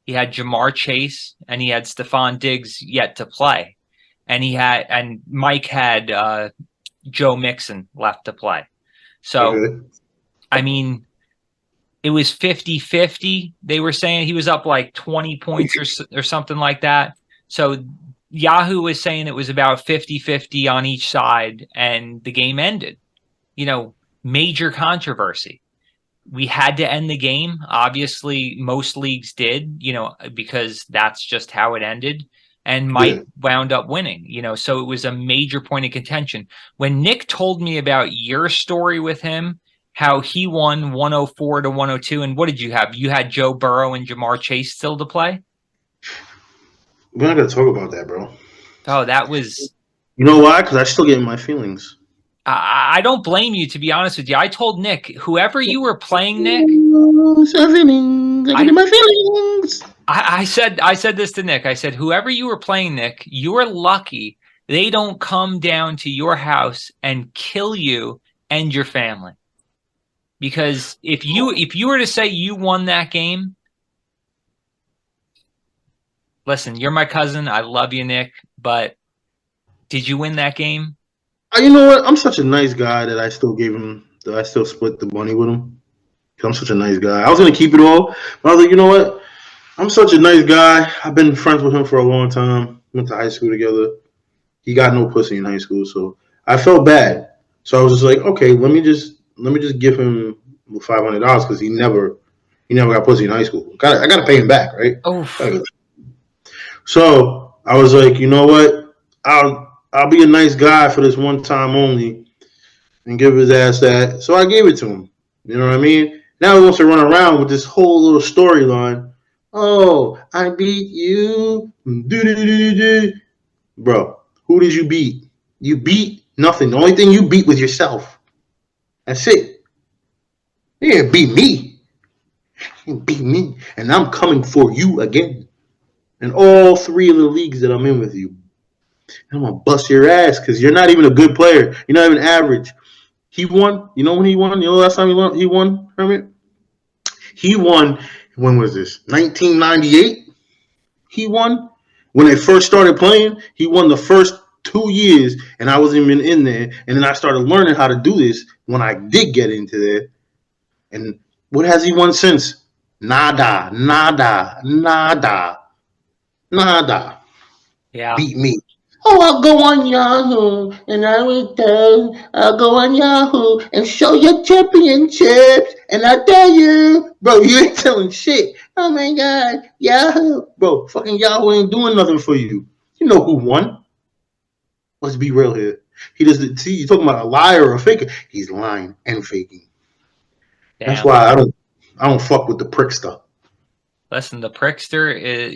he had Jamar Chase, and he had Stephon Diggs yet to play. And Mike had Joe Mixon left to play. So, I mean, it was 50-50. They were saying he was up like 20 points or something like that. So Yahoo was saying it was about 50-50 on each side, and the game ended. Major controversy. We had to end the game. Obviously, most leagues did, because that's just how it ended. And Mike wound up winning, so it was a major point of contention. When Nick told me about your story with him, how he won 104-102, and what did you have? You had Joe Burrow and Jamar Chase still to play? We're not going to talk about that, bro. Oh, that was... You know why? Because I still get in my feelings. I don't blame you, to be honest with you. I told Nick, whoever you were playing, Nick... I get in my feelings. I said this to Nick. I said, whoever you were playing, Nick, you are lucky they don't come down to your house and kill you and your family. Because if you were to say you won that game, listen, you're my cousin. I love you, Nick. But did you win that game? You know what? I'm such a nice guy that I still split the money with him. I'm such a nice guy. I was going to keep it all, but I was like, you know what? I'm such a nice guy. I've been friends with him for a long time. Went to high school together. He got no pussy in high school, so I felt bad. So I was just like, okay, let me just give him $500 because he never got pussy in high school. I got to pay him back, right? Oh. So I was like, you know what? I'll be a nice guy for this one time only, and give his ass that. So I gave it to him. You know what I mean? Now he wants to run around with this whole little storyline. Oh, I beat you. Bro, who did you beat? You beat nothing. The only thing you beat was yourself. That's it. You didn't beat me. You beat me. And I'm coming for you again. In all 3 of the leagues that I'm in with you. And I'm going to bust your ass because you're not even a good player. You're not even average. He won. You know when he won? You know the last time he won, Hermit? He won, when was this? 1998? He won. When they first started playing, he won the first 2 years, and I wasn't even in there. And then I started learning how to do this when I did get into there. And what has he won since? Nada. Yeah. Beat me. Oh, I'll go on Yahoo, and I'll go on Yahoo and show your championships, and I tell you, bro, you ain't telling shit. Oh my God, Yahoo, bro, fucking Yahoo ain't doing nothing for you. You know who won? Let's be real here. He doesn't see you talking about a liar or a faker. He's lying and faking. Damn. That's why I don't fuck with the prickster. Listen, the prickster is,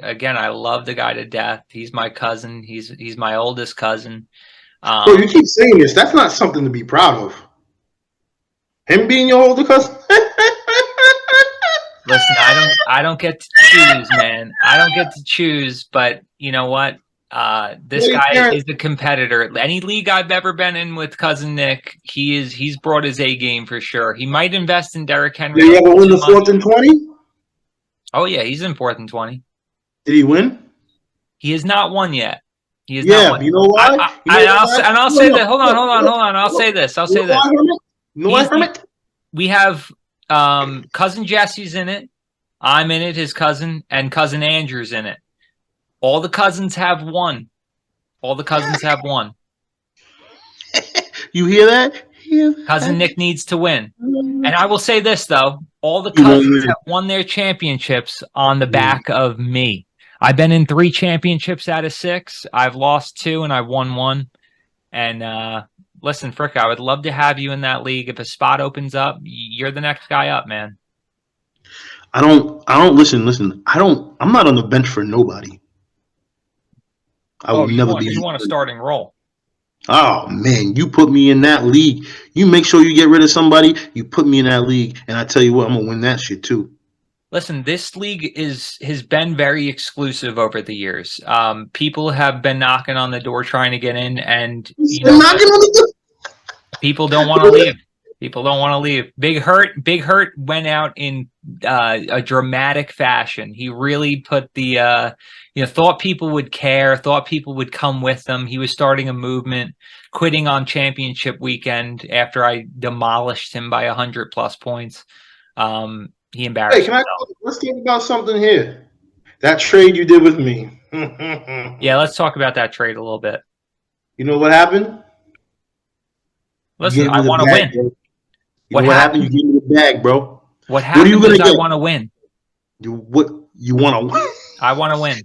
again, I love the guy to death. He's my cousin. He's my oldest cousin. Bro, you keep saying this. That's not something to be proud of. Him being your older cousin. Listen, I don't get to choose, man. I don't get to choose, but you know what? This guy is a competitor. Any league I've ever been in with cousin Nick, he's brought his A game for sure. He might invest in Derrick Henry. Did he ever win the 4th and 20? Oh yeah, he's in 4th and 20. Did he win? He has not won yet. He has not won. But you know why? I'll say that. Hold on. I'll say this. You know why, Hermit? We have cousin Jesse's in it. I'm in it. His cousin and cousin Andrew's in it. All the cousins have won. You hear that? Cousin Nick needs to win. And I will say this, though. All the cousins have won their championships on the back of me. I've been in 3 championships out of 6. I've lost 2 and I've won 1. And listen, Fricka, I would love to have you in that league. If a spot opens up, you're the next guy up, man. I don't listen. I'm not on the bench for nobody. I will never be. You want a starting role. Oh man, you put me in that league. You make sure you get rid of somebody. You put me in that league, and I tell you what, I'm gonna win that shit too. Listen, this league has been very exclusive over the years. People have been knocking on the door trying to get in, and people don't want to leave. People don't want to leave. Big Hurt went out in a dramatic fashion. He really put the thought people would care, thought people would come with them. He was starting a movement, quitting on championship weekend after I demolished him by 100+ points. He embarrassed Hey, himself. let's talk about something here. That trade you did with me. Yeah, let's talk about that trade a little bit. You know what happened? Listen, I want to bag, win. bro. You know what happened? You gave me the bag, bro. What What are you happened gonna is I get? want to win. You want to win? I want to win.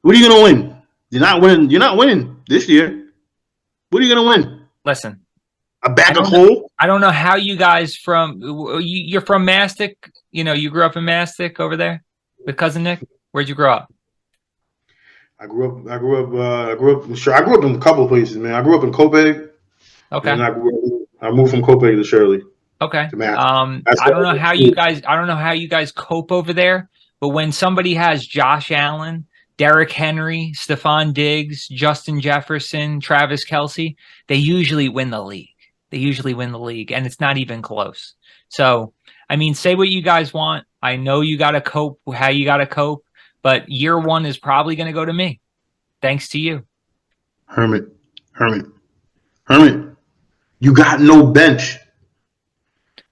What are you gonna win? You're not winning. You're not winning this year. What are you gonna win? Listen, A bag of coal? I don't know how you guys you're from Mastic. You know, you grew up in Mastic over there with cousin Nick. Where'd you grow up? I grew up in a couple of places, man. I grew up in Copiague. Okay. And I moved from Copiague to Shirley. Okay. To Mass. I don't know how you guys cope over there, but when somebody has Josh Allen, Derrick Henry, Stephon Diggs, Justin Jefferson, Travis Kelce, they usually win the league. And it's not even close. So, I mean, say what you guys want. I know you got to cope how you got to cope, but year one is probably going to go to me. Thanks to you. Hermit. You got no bench.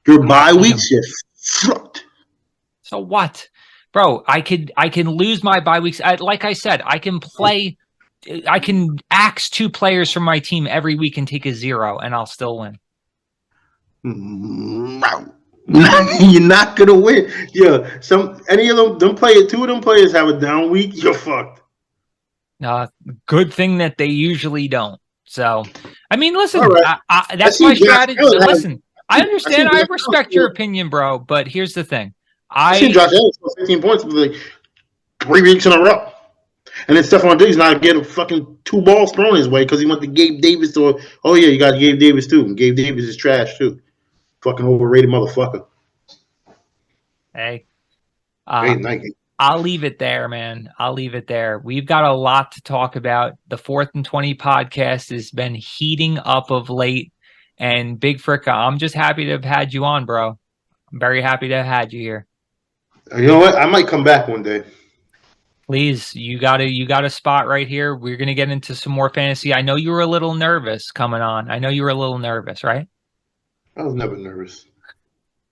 Your bye weeks, you're fucked. So what? Bro, I can lose my bye weeks. Like I said, I can axe 2 players from my team every week and take a 0 and I'll still win. You're not gonna win. Yeah, any of them players, 2 of them players have a down week, you're fucked. Good thing that they usually don't. So, I mean, listen, right. That's my strategy. Listen, I understand. I respect your opinion, bro. But here's the thing. I see Josh Allen scored 15 points for like 3 weeks in a row. And then Stephon Diggs not getting fucking 2 balls thrown his way because he went to Gabe Davis. You got Gabe Davis too. And Gabe Davis is trash too. Fucking overrated motherfucker. Hey. Nike. I'll leave it there, man. I'll leave it there. We've got a lot to talk about. The 4th and 20 podcast has been heating up of late. And Big Fricka, I'm just happy to have had you on, bro. I'm very happy to have had you here. You know what? I might come back one day. Please, you got a spot right here. We're gonna get into some more fantasy. I know you were a little nervous coming on. I know you were a little nervous, right? I was never nervous.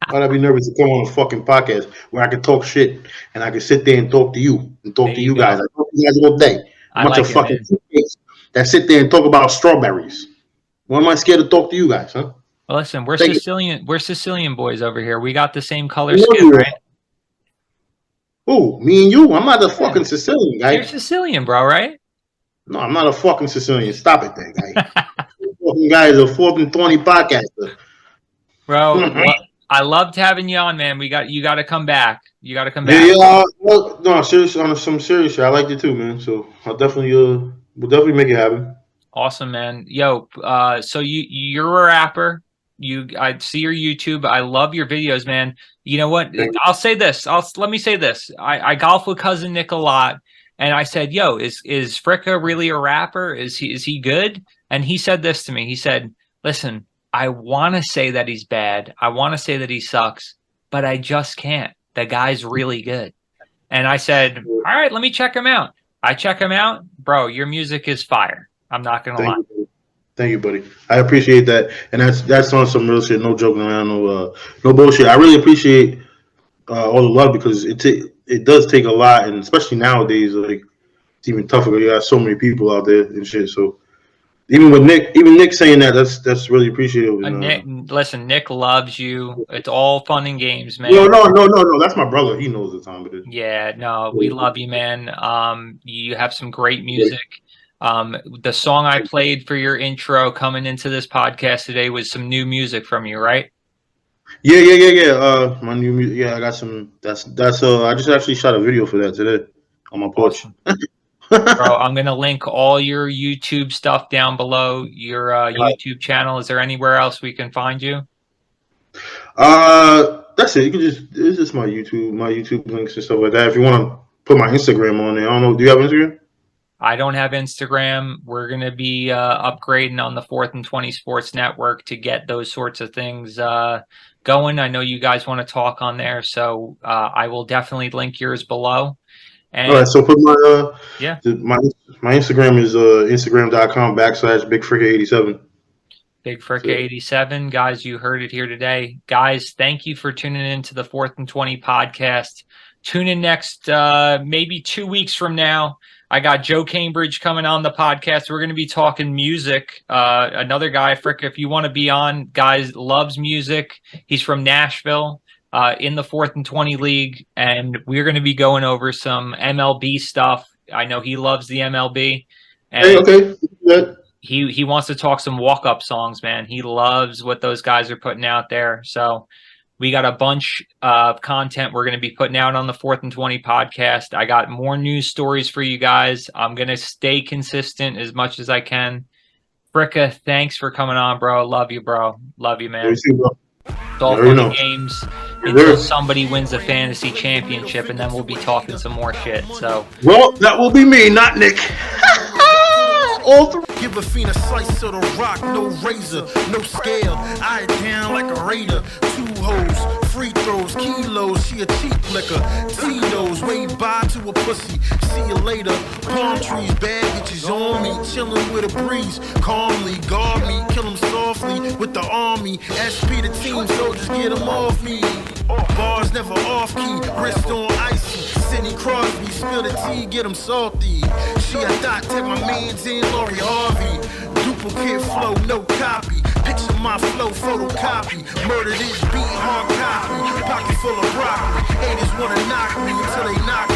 Why'd I be nervous to come on a fucking podcast where I could talk shit and I could sit there and talk to you and talk to you guys? I talk to you guys all day. I'm a fucking that sit there and talk about strawberries. Why am I scared to talk to you guys, huh? Well, listen, we're Sicilian boys over here. We got the same color skin, right? Who? Me and you? I'm not a fucking Sicilian guy. You're Sicilian, bro, right? No, I'm not a fucking Sicilian. Stop it, that guy. Fucking guy is a 4th and 20 podcaster. Bro, I loved having you on, man. You got to come back. You got to come back. Yeah, no, seriously, on some serious shit. I liked it too, man. So I'll definitely, we'll definitely make it happen. Awesome, man. Yo, so you're a rapper. I see your YouTube. I love your videos, man. You know what? I'll say this. Let me say this. I golf with cousin Nick a lot, and I said, "Yo, is Fricka really a rapper? Is he good?" And he said this to me. He said, "Listen, I want to say that he's bad. I want to say that he sucks, but I just can't. The guy's really good." And I said, "All right, let me check him out." I check him out, bro. Your music is fire. I'm not gonna lie. Thank you, buddy. I appreciate that, and that's on some real shit. No joking around, no bullshit. I really appreciate all the love because it does take a lot, and especially nowadays, like it's even tougher. You got so many people out there and shit. So even Nick saying that, that's really appreciative. Listen, Nick loves you. It's all fun and games, man. No. That's my brother. He knows the time it is. Yeah, no, we love you, man. You have some great music. The song I played for your intro coming into this podcast today was some new music from you, right? Yeah. My new music. Yeah, I got some. That's. I just actually shot a video for that today on my porch. Awesome. Bro, I'm gonna link all your YouTube stuff down below. Your YouTube channel. Is there anywhere else we can find you? That's it. You can it's just my YouTube links and stuff like that. If you want to put my Instagram on there, I don't know. Do you have Instagram? I don't have Instagram. We're going to be upgrading on the 4th and 20 Sports Network to get those sorts of things going. I know you guys want to talk on there, so I will definitely link yours below. And, all right, so put my my Instagram is Instagram.com/BigFricka87. Big Fricka 87. Guys, you heard it here today. Guys, thank you for tuning in to the 4th and 20 podcast. Tune in next maybe 2 weeks from now. I got Joe Cambridge coming on the podcast. We're going to be talking music. Another guy, Fricka, if you want to be on, guys, loves music. He's from Nashville in the 4th and 20 league, and we're going to be going over some MLB stuff. I know he loves the MLB. And okay. Yeah. He wants to talk some walk-up songs, man. He loves what those guys are putting out there. So we got a bunch of content we're going to be putting out on the 4th and 20 podcast. I got more news stories for you guys. I'm going to stay consistent as much as I can. Fricka, thanks for coming on, bro. Love you, bro. Love you, man. You, bro. It's all fun and games until somebody wins a fantasy championship, and then we'll be talking some more shit. So, well, that will be me, not Nick. All three. Give a fiend a slice of the rock, no razor, no scale. Eye down like a raider. 2 hoes, free throws, kilos. She a cheap liquor. Tito's, wave bye to a pussy. See you later. Palm trees, bad bitches on me. Chillin' with a breeze. Calmly, guard me. Kill them softly with the army. SP the team, soldiers get them off me. Bars never off key. Wrist on icy. Sidney Crosby, spill the tea, get them salty. She a dot, take my man's in, Lori Harvey. Duplicate flow, no copy. Picture my flow, photocopy. Murder this beat, hard copy. Pocket full of broccoli. Haters wanna knock me until they knock